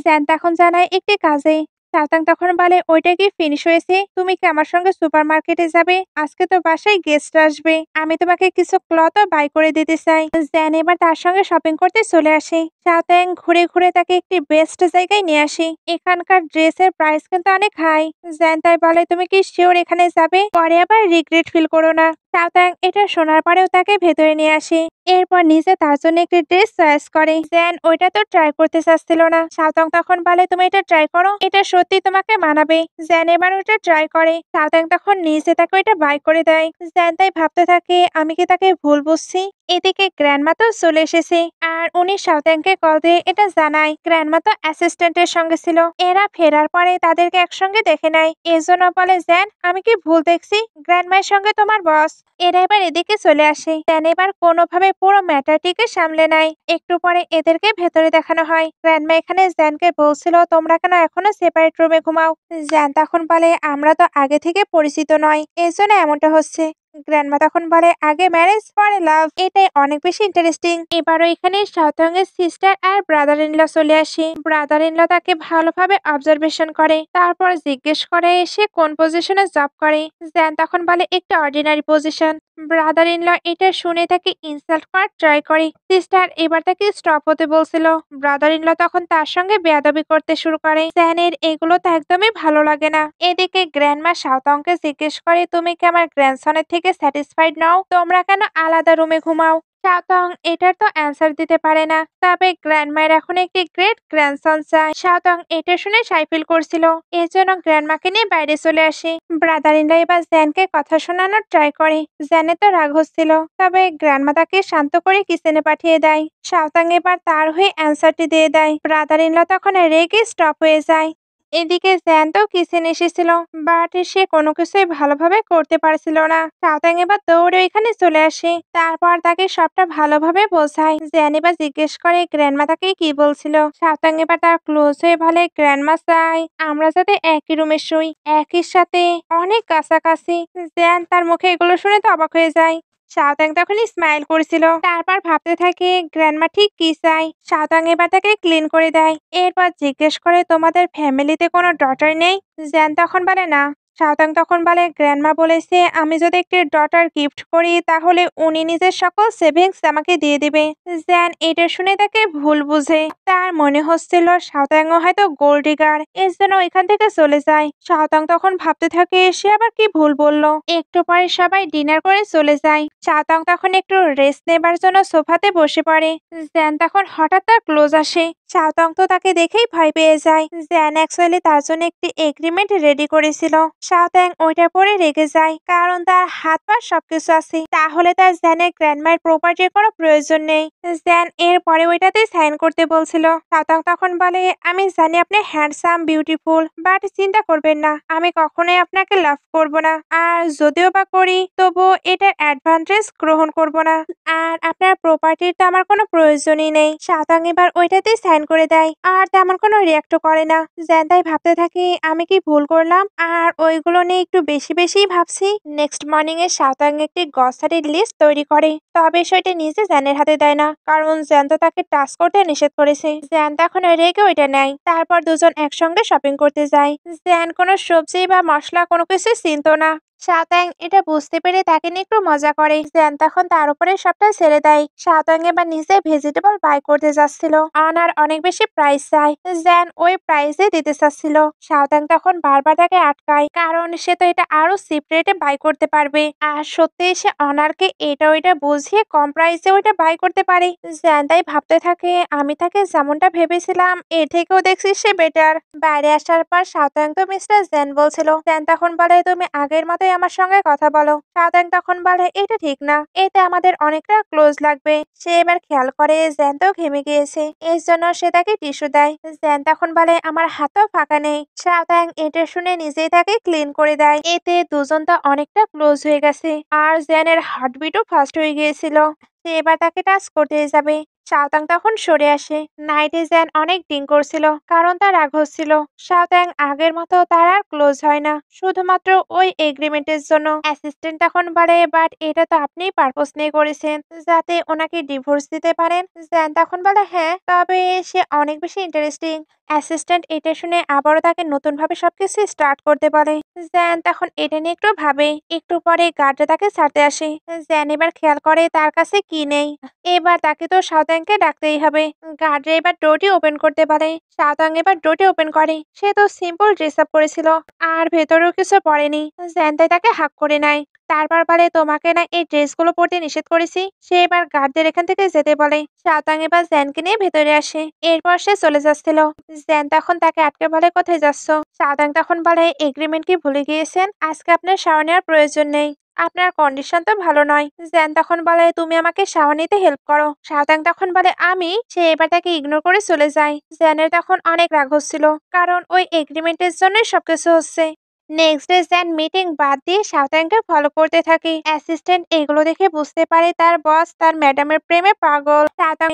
জ্যান তখন জানায় একটি কাজে। শাওতাং তখন বলে ওইটা কি ফিনিশ হয়েছে, তুমি কি আমার সঙ্গে সুপার মার্কেটে যাবে, আজকে তো বাসায় গেস্ট আসবে, আমি তোমাকে কিছু ক্লথও বাই করে দিতে চাই। জ্যান এবার তার সঙ্গে শপিং করতে চলে আসে। শাওতাং ঘুরে ঘুরে তাকে একটি বেস্ট জায়গায় নিয়ে আসে, এখানকার ড্রেসের প্রাইস কিন্তু অনেক হাই। জ্যান তাই বলে তুমি কি শিওর এখানে যাবে, পরে আবার রিগ্রেট ফিল করো না। শাওতাং এটা শোনার পরেও তাকে ভেতরে নিয়ে আসে, এরপর নিজে তার জন্য একটি ড্রেস চয়েস করে। জ্যান ওইটা তো ট্রাই করতে চাচ্ছিল না। শাওতাং তখন বলে তুমি এটা ট্রাই করো, এটা সত্যি তোমাকে মানাবে। জ্যান এবার ওইটা ট্রাই করে। শাওতাং তখন নিজে তাকে ওইটা বাই করে দেয়। জ্যান তাই ভাবতে থাকে আমি কি তাকে ভুল বুঝছি। এদিকে গ্র্যান্ডমা তো চলে এসেছে, আর উনি শাওতাংকে কল দিয়ে এটা জানায় গ্র্যান্ডমা তো অ্যাসিস্ট্যান্টের সঙ্গে ছিল। এরা ফেরার পরে তাদেরকে একসঙ্গে দেখে নেয়, এজন্য বলে জ্যান আমি কি ভুল দেখছি, গ্র্যান্ডমার সঙ্গে তোমার বস। এরা এবার এদিকে চলে আসে। জ্যান এবার কোনোভাবে পুরো ম্যাটারটিকে সামলে নেয়। একটু পরে এদেরকে ভেতরে দেখানো হয়। গ্র্যান্ডমা এখানে জ্যানকে বলছিল তোমরা কেন এখনো সেপারেট রুমে ঘুমাও। জ্যান তখন বলে আমরা তো আগে থেকে পরিচিত নয়, এজন্য এমনটা হচ্ছে। গ্র্যান্ডমা তখন বলে আগে ম্যারেজ পরে লাভ, এটাই অনেক বেশি ইন্টারেস্টিং। এবারও এখানে শাওতাং এর সিস্টার আর ব্রাদার ইন ল চলে আসে। ব্রাদার ইন ল তাকে ভালোভাবে অবজারভেশন করে, তারপর জিজ্ঞেস করে সে কোন পজিশনে জব করে। জ্যান তখন বলে একটা ordinary position. Brother in law এটা শুনে তাকে ইনসাল্ট করার ট্রাই করে। সিস্টার এবার তাকে স্টপ হতে বলছিল, ব্রাদার ইন ল তখন তার সঙ্গে বেয়াদবি করতে শুরু করে। জ্যানের এগুলো তো একদমই ভালো লাগে না। এদিকে গ্র্যান্ডমা শাওতাংকে জিজ্ঞেস করে তুমি কি আমার গ্র্যান্ডসনের থেকে স্যাটিসফাইড নও, তোমরা কেন আলাদা রুমে ঘুমাও। শাওতাং এটার তো অ্যান্সার দিতে পারে না, তবে গ্র্যান্ডমায়ের এখন একটি গ্রেট গ্র্যান্ডসন চায়। শাওতাং এটা শুনে সাই ফিল করছিল, এজন্য গ্র্যান্ডমাকে নিয়ে বাইরে চলে আসে। ব্রাদার ইন ল এবার জ্যানকে কথা শোনানোর ট্রাই করে। জ্যানে তো রাগ হচ্ছিল, তবে গ্র্যান্ডমা তাকে শান্ত করে কিচেনে পাঠিয়ে দেয়। শাওতাং এবার তার হয়ে অ্যান্সারটি দিয়ে দেয়। ব্রাদার ইন ল তখন রেগে স্টপ হয়ে যায়। এদিকে জ্যান্ত কিচেন এসেছিল, বাট সে কোনো কিছুই ভালোভাবে করতে পারছিল না। সাউদাং এবার দৌড়ে এখানে চলে আসে, তারপর তাকে সবটা ভালোভাবে বোঝায়। জ্যান এবার জিজ্ঞেস করে গ্র্যান্ডমা তাকে কি বলছিল। সাউদাং এবার তার ক্লোজ হয়ে বলে, গ্র্যান্ডমা চাই আমরা যাতে একই রুমে শুই, একই সাথে অনেক কাছাকাছি। জ্যান তার মুখে এগুলো শুনে তো অবাক হয়ে যায়। সাউদাং তখন স্মাইল করেছিল, তারপর ভাবতে থাকে গ্র্যান্ডমা ঠিক কি চাই। সাউদাং এবার তাকে ক্লিন করে দেয়, এরপর জিজ্ঞেস করে তোমাদের ফ্যামিলিতে কোনো ডটার নেই। জ্যান তখন বলে না। সাউদাং তখন বলে গ্র্যান্ডমা বলেছে আমি যদি একটি ডটার গিফট করি তাহলে উনি নিজের সকল সেভিংস আমাকে দিয়ে দিবে। জ্যান এটা শুনে তাকে ভুল বুঝে, তার মনে হচ্ছিল সাউদাংও হয়তো গোল্ড ডিগার, এর জন্য এখান থেকে চলে যায়। সাউদাং তখন ভাবতে থাকে সে আবার কি ভুল বলল। একটু পরে সবাই ডিনার করে চলে যায়। সাউদাং তখন একটু রেস্ট নেবার জন্য সোফাতে বসে পড়ে। জ্যান তখন হঠাৎ তার ক্লোজ আসে। সাউদাং তো তাকে দেখেই ভয় পেয়ে যায়। জ্যান অ্যাকচুয়ালি তার জন্য একটি এগ্রিমেন্ট রেডি করেছিল। সাউদাং ওইটা পরে রেগে যায়, কারণ তার হাত পা সবকিছু আছে, তাহলে তার জ্যানের গ্র্যান্ডমার প্রপার্টির কোনো প্রয়োজন নেই। জ্যান এর পরে ওইটাতে সাইন করতে বলছিল। সাউদাং তখন বলে আমি জানি আপনি হ্যান্ডসাম বিউটিফুল, বাট চিন্তা করবেন না আমি কখনোই আপনাকে লাভ করব না, আর যদিও বা করি তবু এটার অ্যাডভান্টেজ গ্রহণ করব না, আর আপনার প্রপার্টির তো আমার কোনো প্রয়োজনই নেই। সাউদাং এবার ওইটাতেই সাইন করে দেয়, আর তেমন কোনো রিয়াক্টও করে না। জ্যান তাই ভাবতে থাকি আমি কি ভুল করলাম, আর ওইগুলো নিয়ে একটু বেশি বেশিই ভাবছি। নেক্সট মর্নিং এ সাউদাং একটি গ্রসারির লিস্ট তৈরি করে, তবে সেটা নিজে জ্যানের হাতে দেয় না, কারণ জ্যান তো তাকে টাচ করতে নিষেধ করেছে। জ্যান তখন রেগে ওইটা নেয়, তারপর দুজন একসঙ্গে শপিং করতে যায়। জ্যান কোনো সবজি বা মশলা কোনো কিছু চিনত না। সাউদাং এটা বুঝতে পেরে তাকে নিয়ে একটু মজা করে। জ্যান তখন তার উপরে সবটা ছেড়ে দেয়। সাউদাং এবার নিজে ভেজিটেবল বাই করতে যাচ্ছিল, অনার অনেক বেশি প্রাইস চায়। জ্যান ওই প্রাইসে দিতে চাচ্ছিল। সাউদাং তখন বারবার তাকে আটকায়, কারণ সে তো এটা আরো চিপ রেটে বাই করতে পারবে, আর সত্যি সে অনারকে এটা ওইটা বুঝিয়ে কম প্রাইসে ওইটা বাই করতে পারে। জ্যান তাই ভাবতে থাকে আমি তাকে যেমনটা ভেবেছিলাম এর থেকেও দেখছি সে বেটার। বাইরে আসার পর সাউদাং তো মিস্টার জ্যান বলছিল। জ্যান তখন বলে তুমি আগের মতোই আমার সঙ্গে কথা বলো। সাউদাং তখন বলে এটা ঠিক না, এতে আমাদের অনেকটা ক্লোজ লাগবে। সে এবার খেয়াল করে জ্যান তো ঘেমে গিয়েছে, এর জন্য সে তাকে টিস্যু দেয়। জ্যান তখন বলে আমার হাতও ফাঁকা নেই। সাউদাং এটা শুনে নিজেই তাকে ক্লিন করে দেয়। এতে দুজন তো অনেকটা ক্লোজ হয়ে গেছে, আর জ্যানের হার্টবিটও ফাস্ট হয়ে গিয়েছিল। সে এবার তাকে টাচ করতে যাবে। সাউদাং তখন সরে আসে। নাইটে জ্যান অনেক ড্রিঙ্ক করছিল, কারণ তার রাগ হচ্ছিল। সাউদাং আগের মতো তার আর ক্লোজ হয় না, শুধুমাত্র ওই এগ্রিমেন্টের জন্য। অ্যাসিস্ট্যান্ট তখন বলে বাট এটা তো আপনি পারপোজ নিয়ে করেছেন, যাতে ওনাকে ডিভোর্স দিতে পারেন। জ্যান তখন বলে হ্যাঁ, তবে সে অনেক বেশি ইন্টারেস্টিং। অ্যাসিস্ট্যান্ট এটা শুনে আবারও তাকে নতুন ভাবে সবকিছু স্টার্ট করতে বলে। জ্যান তখন এটা নিয়ে একটু ভাবে। একটু পরে গার্ডরা তাকে ছাড়তে আসে। জ্যান এবার খেয়াল করে তার কাছে কি নেই। এবার তাকে তো সাউদাংকে ডাকতেই হবে। গার্ডরা এবার ডোরটি ওপেন করতে পারে। সাউদাং এবার ডোরটি ওপেন করে। সে তো সিম্পল ড্রেস আপ করেছিল, আর ভেতরেও কিছু পরেনি। জ্যান তাই তাকে হাক করে নেয়, তারপর বলে তোমাকে না এই ড্রেসগুলো পরতে নিষেধ করেছি। সে এবার গার্ডদের এখান থেকে যেতে বলে। সাউদাং এবার জ্যানকে নিয়ে ভেতরে আসে, এরপর সে চলে যাচ্ছিল। জ্যান তখন তাকে আটকে বলে কোথায় যাচ্ছ। সাউদাং তখন বলে এগ্রিমেন্ট কি ভুলে গিয়েছেন, আজকে আপনার শাওয়ার নেওয়ার প্রয়োজন নেই, আপনার কন্ডিশন তো ভালো নয়। জ্যান তখন বলে তুমি আমাকে শাওয়ার নিতে হেল্প করো। সাউদাং তখন বলে আমি। সে এবার তাকে ইগনোর করে চলে যায়। জ্যানের তখন অনেক রাগ হচ্ছিল, কারণ ওই এগ্রিমেন্টের জন্যই সবকিছু হচ্ছে। নেক্সট ডে জ্যান মিটিং বাদ দিয়ে সাউদাংকে ফলো করতে থাকে। অ্যাসিস্ট্যান্ট এগুলো দেখে বুঝতে পারে তার বস তার ম্যাডামের প্রেমে পাগল। সাউদাং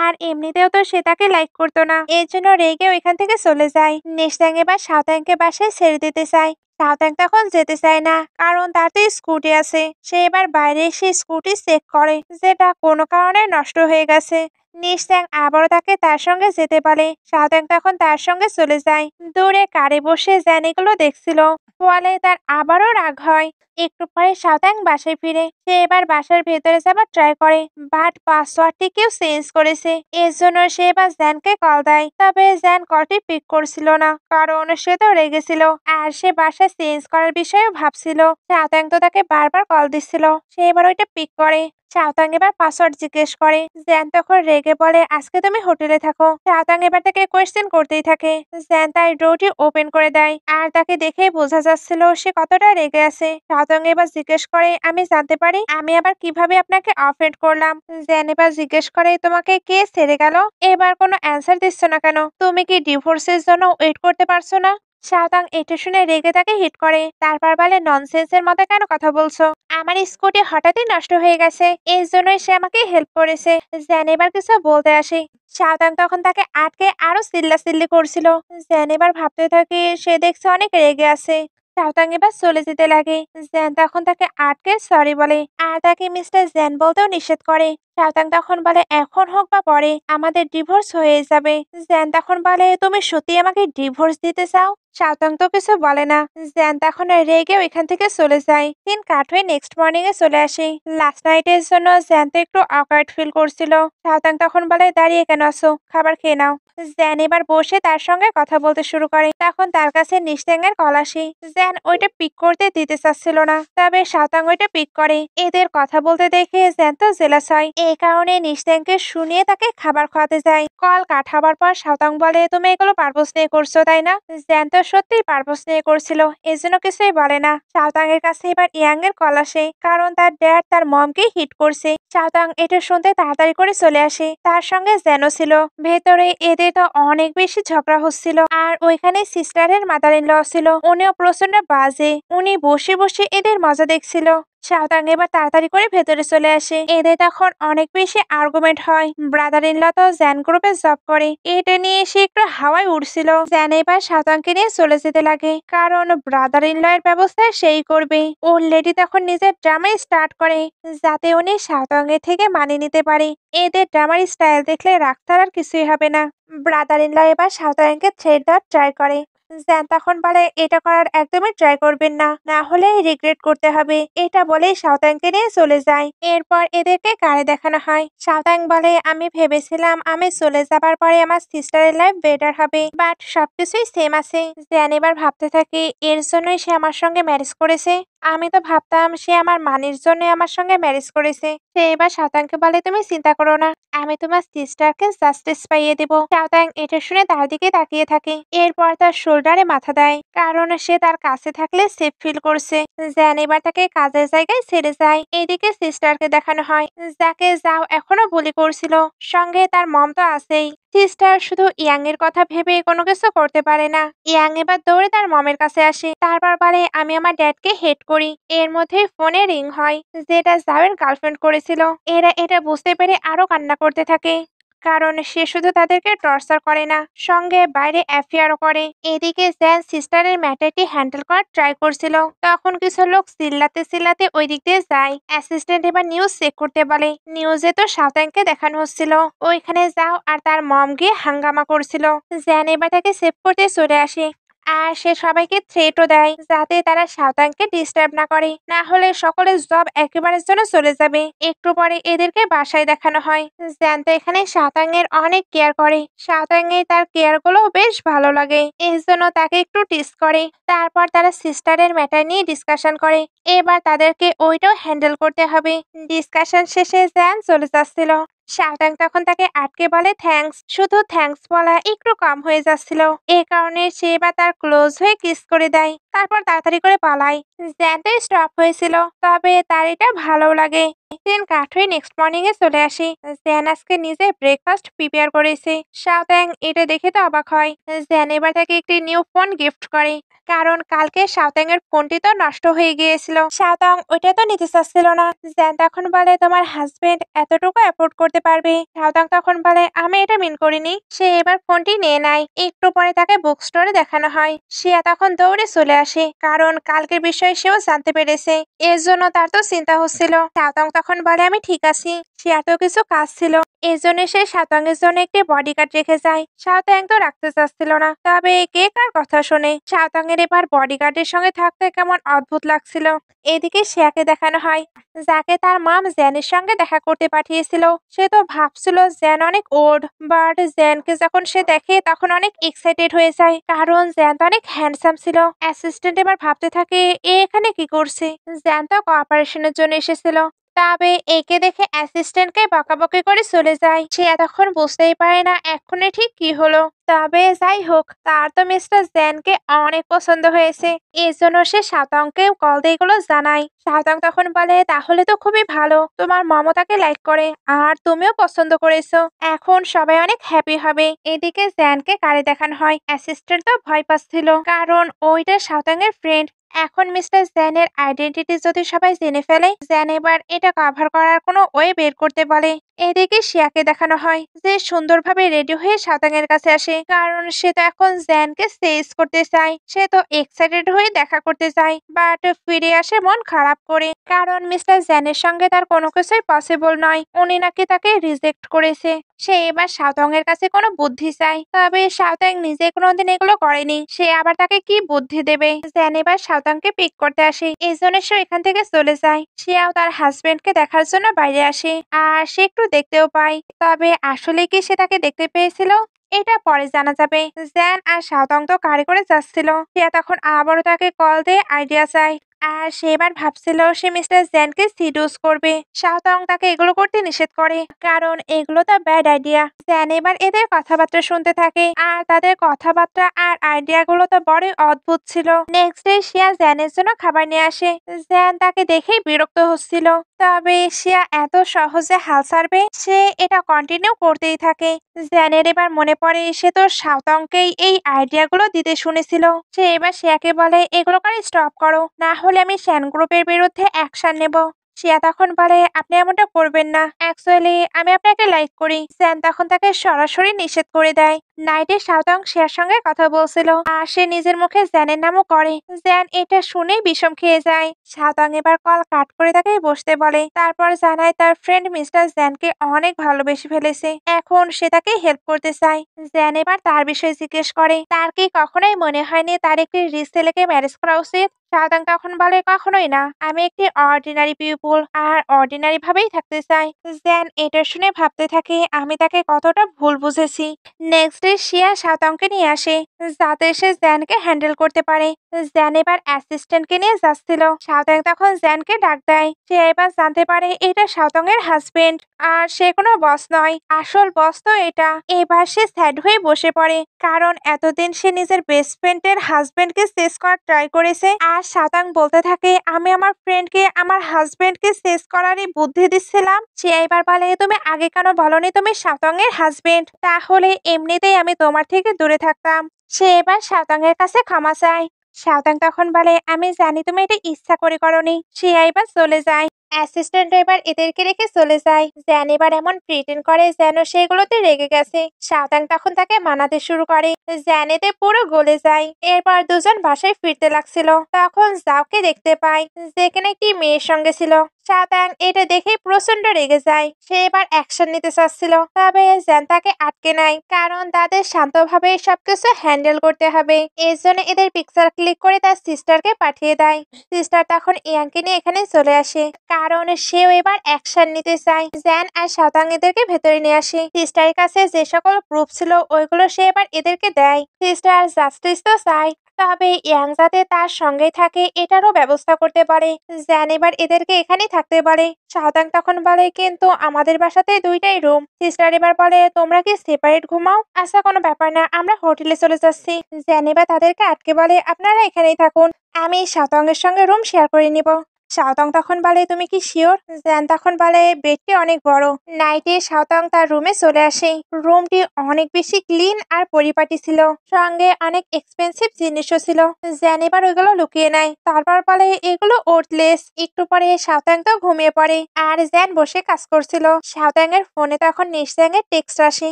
আর এমনিতেও তো সে তাকে লাইক করতো না, এর জন্য রেগে ওইখান থেকে চলে যায়। নেক্সট এবার সাউদাংকে বাসায় ছেড়ে দিতে চায়। সাউদাং তখন যেতে চায় না, কারণ তার তো স্কুটি আছে। সে এবার বাইরে এসে স্কুটি চেক করে, যেটা কোনো কারণে নষ্ট হয়ে গেছে। নিশ্চাং আবারও তাকে তার সঙ্গে যেতে বলে। সাউদাং তখন তার সঙ্গে চলে যায়। দূরে কারে বসে জ্যান এগুলো দেখছিল, ফলে তার আবারও রাগ হয়। একটু পরে সাউদাং বাসায় ফিরে। সে এবার বাসার ভেতরে যাবার ট্রাই করে, বাট পাসওয়ার্ডটি কেউ চেঞ্জ করেছে। এর জন্য সে এবার জ্যানকে কল দেয়, তবে জ্যান কলটি পিক করছিল না, কারণ সে তো রেগেছিল, আর সে বাসা চেঞ্জ করার বিষয়েও ভাবছিল। সাউদাং তো তাকে বারবার কল দিচ্ছিল, সে এবার ওইটা পিক করে। সাউদাং এবার পাসওয়ার্ড জিজ্ঞেস করে। জ্যান তখন রেগে বলে আজকে তুমি হোটেলে থাকো। সাউদাং এবার তাকে কোয়েশ্চেন করতেই থাকে। জ্যান তার ডোরটি ওপেন করে দেয়, আর তাকে দেখেই বোঝা যাচ্ছিল সে কতটা রেগে আছে। সাউদাং এবার জিজ্ঞেস করে আমি জানতে পারি আমি আবার কিভাবে আপনাকে অফেন্ড করলাম। জ্যান এবার জিজ্ঞেস করে তোমাকে কে ছেড়ে গেল। এবার কোনো অ্যান্সার দিচ্ছ না কেন, তুমি কি ডিভোর্সের জন্য ওয়েট করতে পারছো না। শাওতাং এটা শুনে রেগে তাকে হিট করে, তারপর বলে ননসেন্সের মতো কেন কথা বলছো, আমার স্কুটি হঠাৎই নষ্ট হয়ে গেছে, এই জন্যই সে আমাকে হেল্প করেছে। জেন এবার কিছু বলতে আসে, শাওতাং তখন তাকে আটকে আরো চিল্লাচিল্লি করছিল। জেন এবার ভাবতে থাকে সে দেখছে অনেক রেগে আছে। শাওতাং এবার চলে যেতে লাগে। জেন তখন তাকে আটকে সরি বলে আর তাকে মিস্টার জেন বলতেও নিষেধ করে। শাওতাং তখন বলে এখন হোক বা পরে আমাদের ডিভোর্স হয়ে যাবে। জেন তখন বলে তুমি সত্যি আমাকে ডিভোর্স দিতে চাও? শাওতাং তো কিছু বলে না। জেন তখন রেগে ওইখান থেকে চলে যায়। দিন কাট হয়ে নেক্সট মর্নিং এ চলে আসে। লাস্ট নাইটের জন্য জেন তো একটু অকওয়ার্ড ফিল করছিল। শাওতাং তখন বলে দাঁড়িয়ে কেন আছো, খাবার খেয়ে নাও। জেন এবার বসে তার সঙ্গে কথা বলতে শুরু করে। তখন তার কাছে নিস্তেং এর কল আসে। জেন ওইটা পিক করতে দিতে চাচ্ছিল না, তবে শাওতাং ওইটা পিক করে। এদের কথা বলতে দেখে জেন তো জেলাস হয়। এই কারণে নিস্তেংকে শুনিয়ে তাকে খাবার খাওয়াতে যায়। কল কাট হবার পর শাওতাং বলে তুমি এগুলো পারপোজ নিয়ে করছো তাই না? জেন তো সত্যিই পারপোজ নিয়ে করছিল, এজন্য কিছুই বলে না। শাওতাং এর কাছে এবার ইয়াং এর কল আসে, কারণ তার ড্যাড তার মমকে হিট করছে। শাওতাং এটা শুনতে তাড়াতাড়ি করে চলে আসে। তার সঙ্গে জেনও ছিল। ভেতরে এদের তো অনেক বেশি ঝগড়া হচ্ছিল। আর ওইখানে সিস্টারের মাদার ইন ল ছিল, উনিও প্রচন্ড বাজে। উনি বসে বসে এদের মজা দেখছিল। শাওতাং এবার তাড়াতাড়ি করে ভেতরে চলে আসে। এদের তখন অনেক বেশি আর্গুমেন্ট হয়। ব্রাদার ইন ল তো জ্যান গ্রুপে জব করে, এটা নিয়ে সে একটু হাওয়ায় উঠছিল। জ্যান এবার শাওতাংকে নিয়ে চলে যেতে লাগে, কারণ ব্রাদার ইন ল এর ব্যবস্থা সেই করবে। ওর লেডি তখন নিজের ড্রামা স্টার্ট করে, যাতে উনি শাওতাং এর থেকে মানিয়ে নিতে পারে। এদের ড্রামার স্টাইল দেখলে রাগ ছাড়ার কিছুই হবে না। ব্রাদার ইন ল এবার শাওতাংকে থ্রেট দেওয়ার ট্রাই করে। জ্যান তখন বলে এটা করার একদমই ট্রাই করবেন না, না হলে রিগ্রেট করতে হবে। এটা বলেই শাওতাংকে নিয়ে চলে যায়। এরপর এদেরকে কারে দেখানো হয়। শাওতাং বলে আমি ভেবেছিলাম আমি চলে যাবার পরে আমার সিস্টারের লাইফ বেটার হবে, বাট সবকিছুই সেম আছে। জ্যান এবার ভাবতে থাকে এর জন্যই সে আমার সঙ্গে ম্যারেজ করেছে। আমি তো ভাবতাম সে আমার মানির জন্য আমার সঙ্গে ম্যারেজ করেছে। সে এবার শাওতাংকে বলে তুমি চিন্তা করো না, আমি তোমার সিস্টারকে জাস্টিস পাইয়ে দেব। শাওতাং এটা শুনে তার দিকে তাকিয়ে থাকে। এরপর তার শোল্ডারে মাথা দেয়, কারণ সে তার কাছে থাকলে সেফ ফিল করছে। জ্যান এবার তাকে কাজের জায়গায় ছেড়ে যায়। এদিকে সিস্টারকে দেখানো হয়, যাকে যাও এখনো বুলি করছিল। সঙ্গে তার মম তো আছেই। সিস্টার শুধু ইয়াং এর কথা ভেবে কোনো কিছু করতে পারে না। ইয়াং এবার দৌড়ে তার মমের কাছে আসে, তারপর বলে আমি আমার ড্যাডকে হেট করি। এর মধ্যে ফোনে রিং হয়, যেটা জাওয়ের গার্লফ্রেন্ড করেছিল। এরা এটা বুঝতে পেরে আরো কান্না করতে থাকে, কারণ সে শুধু তাদেরকে টর্চার করে না, সঙ্গে বাইরে অ্যাফেয়ারও করে। এদিকে জ্যান সিস্টারের ম্যাটারটি হ্যান্ডেল করার ট্রাই করছিল। তখন কিছু লোক চিল্লাতে চিল্লাতে ওই দিক দিয়ে যায়। অ্যাসিস্ট্যান্ট এবার নিউজ চেক করতে বলে। নিউজে তো শাওতাংকে দেখানো হচ্ছিল ওইখানে যাও আর তার মম গিয়ে হাঙ্গামা করছিল। জ্যান এবার তাকে সেভ করতে চলে আসে। আর সে সবাইকে থ্রেটও দেয়, যাতে তারা শাওতাংকে ডিস্টার্ব না করে, না হলে সকলের জব একেবারের জন্য চলে যাবে। একটু পরে এদেরকে বাসায় দেখানো হয়। জ্যান তো এখানে শাওতাং এর অনেক কেয়ার করে। শাওতাং এর তার কেয়ার গুলো বেশ ভালো লাগে, এর জন্য তাকে একটু টিস করে। তারপর তারা সিস্টারের ম্যাটার নিয়ে ডিসকাশন করে। এবার তাদেরকে ওইটাও হ্যান্ডেল করতে হবে। ডিসকাশন শেষে জ্যান চলে যাচ্ছিল। শাওতাং তখন তাকে আটকে বলে থ্যাঙ্কস, শুধু থ্যাঙ্কস বলা একটু কম হয়ে যাচ্ছিল। এ কারণে সে বা তার ক্লোজ হয়ে কিস করে দেয়, তারপর তাড়াতাড়ি করে পালায়। জ্যান তো স্টপ হয়েছিল, তবে তার এটা ভালো লাগে। দিন কাট হয়ে নেক্সট মর্নিং এ চলে আসি। জ্যান আজকে নিজে ব্রেকফাস্ট প্রিপেয়ার করেছে। শাওতাং এটা দেখে তো অবাক হয়। জ্যান এবার তাকে একটি নিউ ফোন গিফট করে, কারণ কালকে শাওতাং এর ফোনটি তো নষ্ট হয়ে গিয়েছিল। শাওতাং ওইটা তো নিতে চাচ্ছিল না। জ্যান তখন বলে তোমার হাজবেন্ড এতটুকু অ্যাফোর্ড করতে পারবে? শাওতাং তখন বলে আমি এটা মিন করিনি। সে এবার ফোনটি নিয়ে নেয়। একটু পরে তাকে বুক স্টোরে দেখানো হয়। শিয়া তখন দৌড়ে চলে আসে, কারণ কালকের বিষয়ে সেও জানতে পেরেছে। এর জন্য তার তো চিন্তা হচ্ছিল। শাওতাং তখন বলে আমি ঠিক আছি। শিয়ার তো কিছু কাজ ছিল, এই জন্য সে শাওতাং এর জন্য একটি বডিগার্ড রেখে যায়। শাওতাং তো রাখতে চাচ্ছিল না, তবে কে কার কথা শোনে। শাওতাং এর এবার বডিগার্ডের সঙ্গে থাকতে কেমন অদ্ভুত লাগছিল। এদিকে শিয়াকে দেখানো হয়, যাকে তার মম জ্যানের সঙ্গে দেখা করতে পাঠিয়েছিল। সে তো ভাবছিল জ্যান অনেক ওল্ড, বাট জ্যানকে যখন সে দেখে তখন অনেক এক্সাইটেড হয়ে যায়, কারণ জ্যান তো অনেক হ্যান্ডসাম ছিল। অ্যাসিস্ট্যান্ট এবার ভাবতে থাকে এ এখানে কি করছে। জ্যান তো কোঅপারেশনের জন্য এসেছিল। তবে একে দেখে অ্যাসিস্ট্যান্টকে বকাবকি করে চলে যায়। সে এতক্ষণ বুঝতেই পারে না এক্ষুনি ঠিক কি হলো। তবে যাই হোক, তার তো মিস্টার জেনকে অনেক পছন্দ হয়েছে। এজন্য সে শাওতাংকেও কল দিয়ে এগুলো জানায়। শাওতাং তখন বলে, তাহলে তো খুবই ভালো, তোমার মমতাকে লাইক করে আর তুমিও পছন্দ করেছো, এখন সবাই অনেক হ্যাপি হবে। এদিকে জেনকে গাড়ি দেখানো হয়। অ্যাসিস্ট্যান্ট তো ভয় পাচ্ছিল, কারণ ওইটা শাওতাং এর ফ্রেন্ড। এখন মিস্টার জেনের আইডেন্টিটি যদি সবাই জেনে ফেলে, জেন এবার এটা কভার করার কোনো ওয়ে বের করতে বলে। এদিকে শিয়াকে দেখানো হয় যে সুন্দরভাবে রেডি হয়ে শাওতাং এর কাছে আসে, কারণ সে তো এখন জ্যানকে সেজ করতে চায়। সে তো এক্সাইটেড হয়ে দেখা করতে চায়, বাট ফিরে আসে মন খারাপ করে, কারণ মিস্টার জ্যানের সঙ্গে তার কোনো কিছুই পসিবল নয়। উনি নাকি তাকে রিজেক্ট করেছে। সে এবার শাওতাং এর কাছে কোনো বুদ্ধি চায়, তবে শাওতাং নিজে কোনোদিন এগুলো করেনি, সে আবার তাকে কি বুদ্ধি দেবে। জ্যান এবার শাওতাংকে পিক করতে আসে, এই জন্য সে এখান থেকে চলে যায়। শিয়াও তার হাজবেন্ডকে দেখার জন্য বাইরে আসে, আর সে একটু দেখতেও পায়। তবে আসলে কি সে তাকে দেখতে পেয়েছিল, এটা পরে জানা যাবে। জ্যান আর শাওতাং তো গাড়ি করে যাচ্ছিল। শিয়া তখন আবারও তাকে কল দিয়ে আইডিয়া চায়, আর সে এবার ভাবছিল সে মিস্টার জ্যানকে সিডিউস করবে। শাওতাং তাকে এগুলো করতে নিষেধ করে, কারণ এগুলো তো ব্যাড আইডিয়া। জ্যান এবার এদের কথাবার্তা শুনতে থাকে, আর তাদের কথাবার্তা আর আইডিয়া গুলো তো বড়ই অদ্ভুত ছিল। নেক্সট ডে শিয়া জ্যানের জন্য খাবার নিয়ে আসে। জ্যান তাকে দেখেই বিরক্ত হচ্ছিল, তবে শিয়া এত সহজে হাল ছাড়বে, সে এটা কন্টিনিউ করতেই থাকে। জ্যানের এবার মনে পড়ে সে তো শাওতাংকেই এই আইডিয়া গুলো দিতে শুনেছিল। সে এবার শিয়াকে বলে, এগুলো করে স্টপ করো, না হলে আমি শ্যান গ্রুপের বিরুদ্ধে অ্যাকশন নেব। শিয়া তখন বলে, আপনি এমনটা করবেন না, অ্যাকচুয়ালি আমি আপনাকে লাইক করি। জ্যান তখন তাকে সরাসরি নিষেধ করে দেয়। নাইটে শাওতাং শিয়ার সঙ্গে কথা বলছিল, আর সে নিজের মুখে জ্যানের নামও করে। জ্যান এটা শুনেই বিষম খেয়ে যায়। শাওতাং এবার কল কাট করে তাকে বসতে বলে, তারপর জানায় তার ফ্রেন্ড মিস্টার জ্যানকে অনেক ভালোবেসে ফেলেছে, এখন সে তাকে হেল্প করতে চায়। জ্যান এবার তার বিষয়ে জিজ্ঞেস করে, তার কি কখনোই মনে হয়নি তার একটি রিচ ছেলেকে ম্যারেজ করা উচিত? শাওতাং তখন বলে, কখনোই না, আমি একটি অর্ডিনারি পিপল আর অর্ডিনারি ভাবেই থাকতে চাই। জ্যান এটা শুনে ভাবতে থাকে আমি তাকে কতটা ভুল বুঝেছি। নেক্সট ডে শিয়া শাওতাংকে নিয়ে আসে, যাতে সে জ্যানকে হ্যান্ডেল করতে পারে। জ্যান এবার অ্যাসিস্ট্যান্টকে নিয়ে যাচ্ছিল। শাওতাং তখন জ্যানকে ডাক দেয়। সে এবার জানতে পারে এটা শাওতাং এর হাজবেন্ড, আর সে কোনো বস নয়, আসল বস তো এটা। এবার সে স্যাড হয়ে বসে পড়ে, কারণ এতদিন সে নিজের বেস্ট ফ্রেন্ডের হাজবেন্ডকে সেজ করার ট্রাই করেছে। আর শাওতাং বলতে থাকে, আমি আমার ফ্রেন্ডকে আমার হাজবেন্ডকে সেজ করারই বুদ্ধি দিচ্ছিলাম। সে এবার বলে, তুমি আগে কেন বলনি তুমি শাওতাং এর হাজবেন্ড, তাহলে এমনিতেই আমি তোমার থেকে দূরে থাকতাম। সে এবার শাওতাং এর কাছে ক্ষমা চায়। শাওতাং তখন বলে, আমি জানি তুমি এটা ইচ্ছা করে করনি। সে এবার চলে যায়। অ্যাসিস্ট্যান্ট এবার এদেরকে রেখে চলে যায়। জ্যান এবার এমন প্রিটেন্ড করে যেন সেগুলোতে রেগে গেছে। শাওতাং তখন তাকে মানাতে শুরু করে। জ্যান এতে পুরো গলে যায়। এরপর দুজন বাসায় ফিরতে লাগছিল, তখন জাওকে দেখতে পায়, যেখানে একটি মেয়ের সঙ্গে ছিল। শাওতাং এটা দেখে প্রচন্ড রেগে যায়। সে এবার অ্যাকশন নিতে চাচ্ছিল, তবে জ্যান তাকে আটকে নেয়, কারণ তাদের শান্তভাবে সবকিছু হ্যান্ডেল করতে হবে। এর জন্য এদের পিকচার ক্লিক করে তার সিস্টারকে পাঠিয়ে দেয়। সিস্টার তখন ইয়াংকে নিয়ে এখানে চলে আসে, কারণ সেও এবার অ্যাকশন নিতে চায়। জ্যান আর শাওতাং এদেরকে ভেতরে নিয়ে আসে। সিস্টারের কাছে যে সকল প্রুফ ছিল ওইগুলো সে এবার এদেরকে দেয়। সিস্টার জাস্টিস তো চায়, তবে ইয়াং যাতে তার সঙ্গেই থাকে এটারও ব্যবস্থা করতে পারে। জ্যান এবার এদেরকে এখানেই থাকতে পারে। শাওতাং তখন বলে, কিন্তু আমাদের বাসাতে দুইটাই রুম। সিস্টার এবার বলে, তোমরা কি সেপারেট ঘুমাও? আচ্ছা, কোনো ব্যাপার না, আমরা হোটেলে চলে যাচ্ছি। জ্যান এবার তাদেরকে আটকে বলে, আপনারা এখানেই থাকুন, আমি শাওতাং এর সঙ্গে রুম শেয়ার করে নিব। শাওতাং তখন বলে, তুমি কি শিওর? জ্যান তখন বলে, বেডটি অনেক বড়। নাইটে শাওতাং তার রুমে চলে আসে। রুমটি অনেক বেশি ক্লিন আর পরিপাটি ছিল, সঙ্গে অনেক এক্সপেন্সিভ জিনিসও ছিল। জ্যান এবার ওইগুলো লুকিয়ে নেয়, তারপর বলে, এগুলো ওর্থলেস। একটু পরে শাওতাং তো ঘুমিয়ে পড়ে, আর জ্যান বসে কাজ করছিল। শাওতাং এর ফোনে তখন নিশাং এর টেক্সট আসে।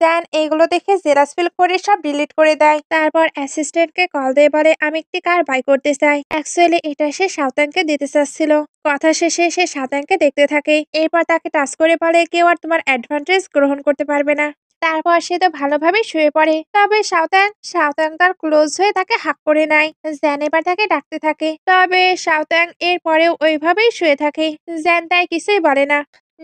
জ্যান এগুলো দেখে জেলাস ফিল করে সব ডিলিট করে দেয়। তারপর অ্যাসিস্ট্যান্টকে কল দিয়ে বলে, আমি একটি কার বাই করতে চাই। অ্যাকচুয়ালি এটা সে শাওতাংকে দিতে চাচ্ছিল। কথা শেষে সে শাওতাংকে দেখতে থাকে। এরপর তাকে টাচ করে বলে, কেউ আর তোমার অ্যাডভান্টেজ গ্রহণ করতে পারবে না। তারপর সে তো ভালোভাবে শুয়ে পড়ে। তবে শাওতাং তার ক্লোজ হয়ে তাকে হাক করে নেয়। জ্যান এবার তাকে ডাকতে থাকে, তবে শাওতাং এর পরেও ওইভাবেই শুয়ে থাকে। জ্যান তাই কিছুই বলে না।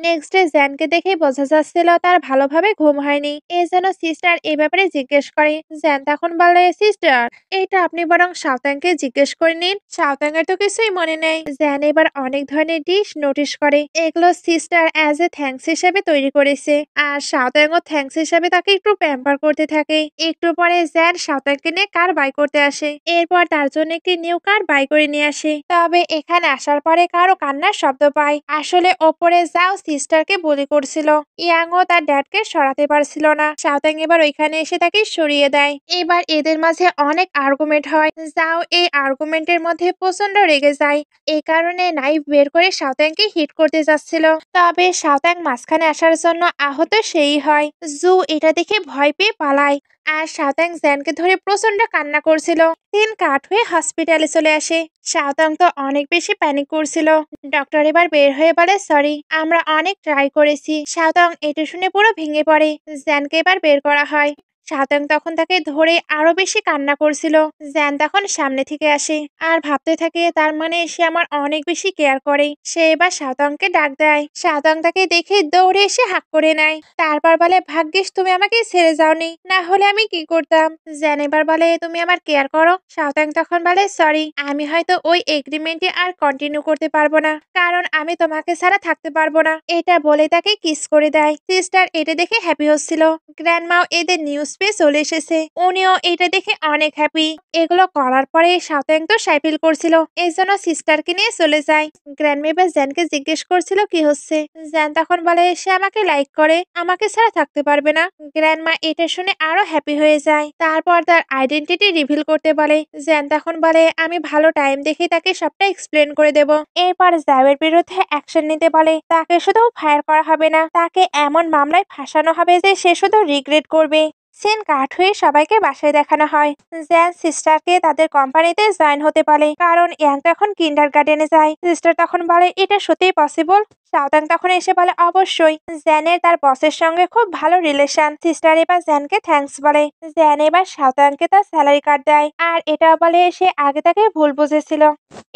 নেক্সট ডে জ্যানকে দেখেই বোঝা যাচ্ছিল তার ভালোভাবে ঘুম হয়নি। এই জন্য সিস্টার এই ব্যাপারে জিজ্ঞেস করে। জ্যান তখন বলে, সিস্টার, এটা আপনি বরং সাওতাংকে জিজ্ঞেস করে নিন, সাওতাংয়ের তো কিছুই মনে নেই। জ্যান এবার অনেক ধরনের ডিশ নোটিস করে, এগুলো সিস্টার অ্যাজ এ থ্যাঙ্কস হিসেবে তৈরি করেছে। আর সাওতাংও থ্যাঙ্কস হিসেবে তাকে একটু প্যাম্পার করতে থাকে। একটু পরে জ্যান সাওতাংকে নিয়ে কার বাই করতে আসে, এরপর তার জন্য একটি নিউ কার বাই করে নিয়ে আসে। তবে এখানে আসার পরে কারো কান্নার শব্দ পায়। আসলে ওপরে যাও সিস্টারকে বলি করছিল, ইয়াংও তার ড্যাডকে সরাতে পারছিল না। সাওতাং এবার ওইখানে এসে তাকে সরিয়ে দেয়। এবার এদের মাঝে অনেক আর্গুমেন্ট হয়। যাও এই আর্গুমেন্টের মধ্যে প্রচন্ড রেগে যায়। এই কারণে নাইফ বের করে সাওতাংকে হিট করতে যাচ্ছিল। তবে সাওতাং মাঝখানে আসার জন্য আহত সেই হয়। জু এটা দেখে ভয় পেয়ে পালায়। আর সাওতাং জ্যানকে ধরে প্রচন্ড কান্না করছিল। দিন কাট হয়ে হসপিটালে চলে আসে। সাওতাং তো অনেক বেশি প্যানিক করছিল। ডক্টর এবার বের হয়ে বলে, সরি, আমরা অনেক ট্রাই করেছি। সাওতাং এটা শুনে পুরো ভেঙে পড়ে। জ্যানকে এবার বের করা হয়। সাওতাং তখন তাকে ধরে আরো বেশি কান্না করছিল। জ্যান তখন সামনে থেকে আসে আর ভাবতে থাকে, তার মানে সে আমার অনেক বেশি কেয়ার করে। সে এবার সাওতাংকে ডাক দেয়। সাওতাং তাকে দেখে দৌড়ে এসে হাঁক করে নেয়। তারপর বলে, ভাগ্যিস তুমি আমাকে ছেড়ে যাওনি, না হলে আমি কি করতাম। জ্যান এবার বলে, তুমি আমার কেয়ার করো। সাওতাং তখন বলে, সরি, আমি হয়তো ওই এগ্রিমেন্টে আর কন্টিনিউ করতে পারবো না, কারণ আমি তোমাকে ছাড়া থাকতে পারবো না। এটা বলে তাকে কিস করে দেয়। সিস্টার এটা দেখে হ্যাপি হচ্ছিল। গ্র্যান্ডমাও এদের নিউজ পেয়ে চলে এসেছে, উনিও এটা দেখে অনেক হ্যাপি। এগুলো করার পরে সাওতাং তো সাইফিল করছিল, এই জন্য সিস্টারকে নিয়ে চলে যায়। গ্র্যান্ডমা এবার জ্যানকে জিজ্ঞেস করছিল কি হচ্ছে। জ্যান তখন বলে, সে আমাকে লাইক করে, আমাকে ছাড়া থাকতে পারবে না। গ্র্যান্ডমা এটা শুনে আরো হ্যাপি হয়ে যায়। তারপর তার আইডেন্টিটি রিভিল করতে বলে। জ্যান তখন বলে, আমি ভালো টাইম দেখে তাকে সবটা এক্সপ্লেন করে দেব। এরপর জাওয়ের বিরুদ্ধে অ্যাকশন নিতে বলে। তাকে শুধু ফায়ার করা হবে না, তাকে এমন মামলায় ফাঁসানো হবে যে সে শুধু রিগ্রেট করবে। সিন কাট হয়ে সবাইকে বাসায় দেখানো হয়। জ্যান সিস্টারকে তাদের কোম্পানিতে জয়েন হতে বলে, কারণ ইয়াং তখন কিন্ডার গার্ডেনে যায়। সিস্টার তখন বলে, এটা সত্যিই পসিবল। সাওতাং তখন এসে বলে, অবশ্যই। জ্যানের তার বসের সঙ্গে খুব ভালো রিলেশন। সিস্টার এবার জ্যানকে থ্যাঙ্কস বলে। জ্যান এবার সাওতাংকে তার স্যালারি কার্ড দেয় আর এটা বলে সে আগে তাকে ভুল বুঝেছিল।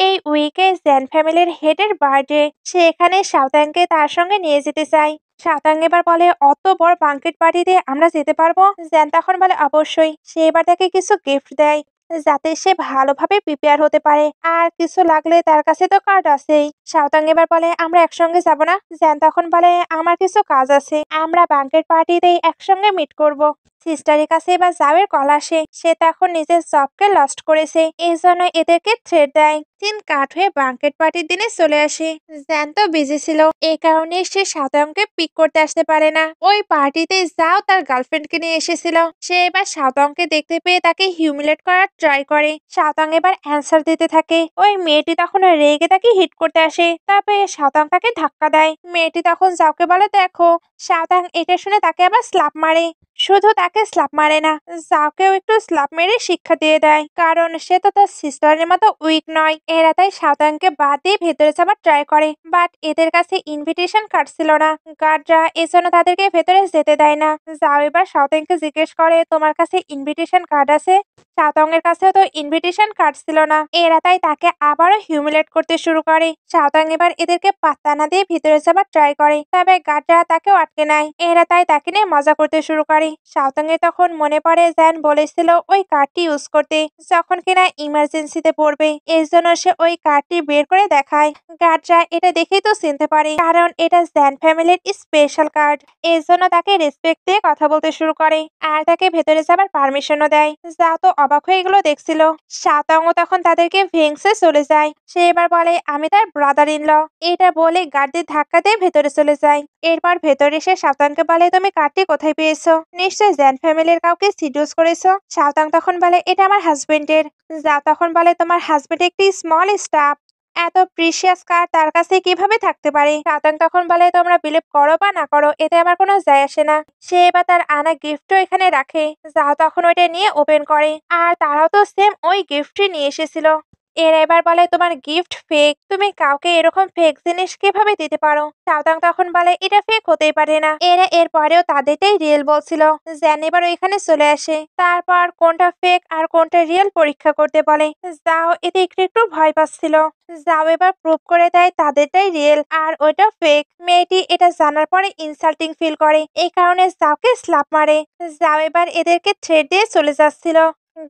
এই উইকে জ্যান ফ্যামিলির হেডের বার্থডে, সে এখানে সাওতাংকে তার সঙ্গে নিয়ে যেতে চায়। সাওতাং এবার বলে, অত বড় বাঙ্কেট পার্টিতে আমরা যেতে পারবো। জ্যান তখন বলে, অবশ্যই। সে এবার তাকে কিছু গিফট দেয় যাতে সে ভালোভাবে প্রিপেয়ার হতে পারে, আর কিছু লাগলে তার কাছে তো কার্ড আছেই। সাওতাং এবার বলে, আমরা একসঙ্গে যাব না। জ্যান তখন বলে, আমার কিছু কাজ আছে, আমরা বাঙ্কেট পার্টিতেই একসঙ্গে মিট করব। সিস্টারের কাছে এবার জাওয়ের কল আসে। সে তখন নিজের জবকে লস্ট করেছে, এই জন্য এদেরকে থ্রেট দেয়। দিন কাট হয়ে বাঙ্কেট পার্টির দিনে চলে আসে। জ্যান তো বিজি ছিল, এই কারণে সে সাওতাংকে পিক করতে আসতে পারে না। ওই পার্টিতে যাও তার গার্লফ্রেন্ডকে নিয়ে এসেছিল। সে এবার সাওতাংকে দেখতে পেয়ে তাকে হিউমিলেট করার ট্রাই করে। সাওতাং এবার অ্যান্সার দিতে থাকে। ওই মেয়েটি তখন রেগে তাকে হিট করতে আসে, তারপরে সাওতাং তাকে ধাক্কা দেয়। মেয়েটি তখন যাওকে বলে, দেখো। সাওতাং এটা শুনে তাকে আবার স্ল্যাপ মারে। শুধু তাকে স্ল্যাপ মারে না, জাওকেও একটু স্ল্যাপ মেরে শিক্ষা দিয়ে দেয়, কারণ সে তো তার সিস্টারের মতো উইক নয়। এরা তাই সাওতাংকে বাদ দিয়ে ভেতরে যাবার ট্রাই করে, বাট এদের কাছে ইনভিটেশন কার্ড ছিল না। গার্ডরা এজন্য তাদেরকে ভেতরে যেতে দেয় না। জাও এবার সাওতাংকে জিজ্ঞেস করে, তোমার কাছে ইনভিটেশন কার্ড আছে? সাওতাং এর কাছেও তো ইনভিটেশন কার্ড ছিল না। এরা তাই তাকে আবারও হিউমিলেট করতে শুরু করে। সাওতাং এবার এদেরকে পাত্তা না দিয়ে ভিতরে যাবার ট্রাই করে, তবে গার্ডরা তাকেও আটকে নেয়। এরা তাই তাকে নিয়ে মজা করতে শুরু করে। সাওতাং এর তখন মনে পড়ে জ্যান বলেছিল ওই কার্ডটি ইউজ করতে যখন কিনা ইমার্জেন্সিতে পড়বে, এর জন্য সে ওই কার্ডটি বের করে দেখায়। গার্ডরা এটা দেখেই তো চিনতে পারে, কারণ এটা জ্যান ফ্যামিলির স্পেশাল কার্ড। এর জন্য তাকে রেসপেক্ট দিয়ে কথা বলতে শুরু করে আর তাকে ভেতরে যাবার পারমিশনও দেয়। যা তো অবাক হয়ে এগুলো দেখছিল। সাওতাংও তখন তাদেরকে ভেংসে চলে যায়। সে এবার বলে, আমি তার ব্রাদার ইন ল। এটা বলে গার্ডদের ধাক্কা দিয়ে ভেতরে চলে যায়। এরপর ভেতরে এসে সাওতাংকে বলে, তুমি কার্ডটি কোথায় পেয়েছো? নিশ্চয় জ্যান ফ্যামিলির কাউকে সিডিউস করেছো। সাওতাং তখন বলে, এটা আমার হাজবেন্ডের। যা তখন বলে, তোমার হাজবেন্ড একটি স্মল স্টাফ, এত প্রিশিয়াস কার্ড তার কাছে কিভাবে থাকতে পারে? সাওতাং তখন বলে, তোমরা বিলিভ করো বা না করো এতে আমার কোনো যায় আসে না। সে এবার তার আনা গিফটও এখানে রাখে। যা তখন ওইটা নিয়ে ওপেন করে, আর তারাও তো সেম ওই গিফটই নিয়ে এসেছিল। এরা এবার বলে তোমার গিফট ফেক, তুমি কাউকে এরকম ফেক জিনিস কিভাবে দিতে পারো? সাওতাং তখন বলে এটা ফেক হতেই পারে না। এরা এরপরেও তাদেরটাই রিয়েল বলছিল। জ্যান এবার ওইখানে চলে আসে, তারপর কোনটা ফেক আর কোনটা রিয়েল পরীক্ষা করতে বলে। যাও এতে একটু একটু ভয় পাচ্ছিল। যাও এবার প্রুভ করে দেয় তাদেরটাই রিয়েল আর ওইটা ফেক। মেয়েটি এটা জানার পরে ইনসাল্টিং ফিল করে, এই কারণে যাওকে স্ল্যাপ মারে। যাও এবার এদেরকে থ্রেট দিয়ে চলে যাচ্ছিল।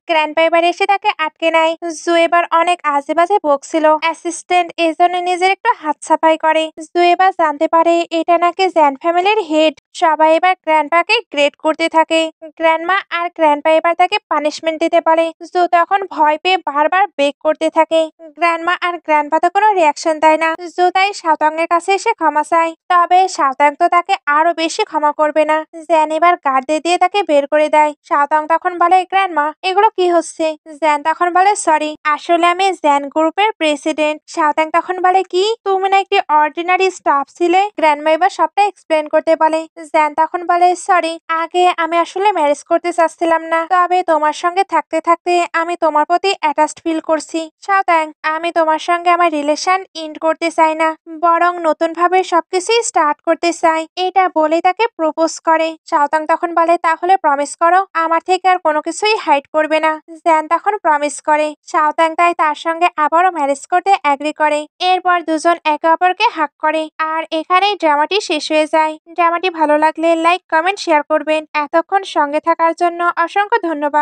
গ্র্যান্ডপা এবার এসে তাকে আটকে নেয়। জু এবার অনেক আজে বাজে বকছিল। অ্যাসিস্ট্যান্ট এজন্য নিজের একটু হাত সাফাই করে। জু এবার জানতে পারে এটা নাকি জ্যান ফ্যামিলির হেড। সবাই এবার গ্র্যান্ডপাকে গ্রেড করতে থাকে। গ্র্যান্ডমা আর গ্র্যান্ডপা এবার তাকে পানিশমেন্ট দিতে পারে। জু তখন ভয় পেয়ে বারবার বেক করতে থাকে। গ্র্যান্ডমা আর গ্র্যান্ডপা তো কোনো রিয়াকশন দেয় না। জু তাই শাওতাংয়ের কাছে এসে ক্ষমা চায়, তবে শাওতাং তো তাকে আরো বেশি ক্ষমা করবে না। জ্যান এবার গার্ডে দিয়ে তাকে বের করে দেয়। শাওতাং তখন বলে গ্র্যান্ডমা এগুলো কি হচ্ছে? জ্যান তখন বলে সরি, আসলে আমি জ্যান গ্রুপের প্রেসিডেন্ট। শাওতাং তখন বলে কি তুমি না একটি অর্ডিনারি স্টাফ ছিলে? গ্র্যান্ডমা এবার সবটা এক্সপ্লেন করতে বলে। জ্যান তখন বলে সরি, আগে আমি আসলে ম্যারেজ করতে চাচ্ছিলাম না, তবে তোমার সঙ্গে থাকতে থাকতে আমি তোমার প্রতি অ্যাটাচড ফিল করছি। শাওতাং আমি তোমার সঙ্গে আমার রিলেশন এন্ড করতে চাই না, বরং নতুন ভাবে সবকিছুই স্টার্ট করতে চাই। এটা বলে তাকে প্রপোজ করে। শাওতাং তখন বলে তাহলে প্রমিস করো আমার থেকে আর কোনো কিছুই হাইড করবে না। জ্যান তখন প্রমিস করে। শাওতাং তাই তার সঙ্গে আবারও ম্যারেজ করতে এগ্রি করে। এরপর দুজন একে অপরকে হাগ করে। আর এখানেই ড্রামাটি শেষ হয়ে যায়। ড্রামাটি ভালো লাগলে লাইক কমেন্ট শেয়ার করবেন। এতক্ষণ সঙ্গে থাকার জন্য অসংখ্য ধন্যবাদ।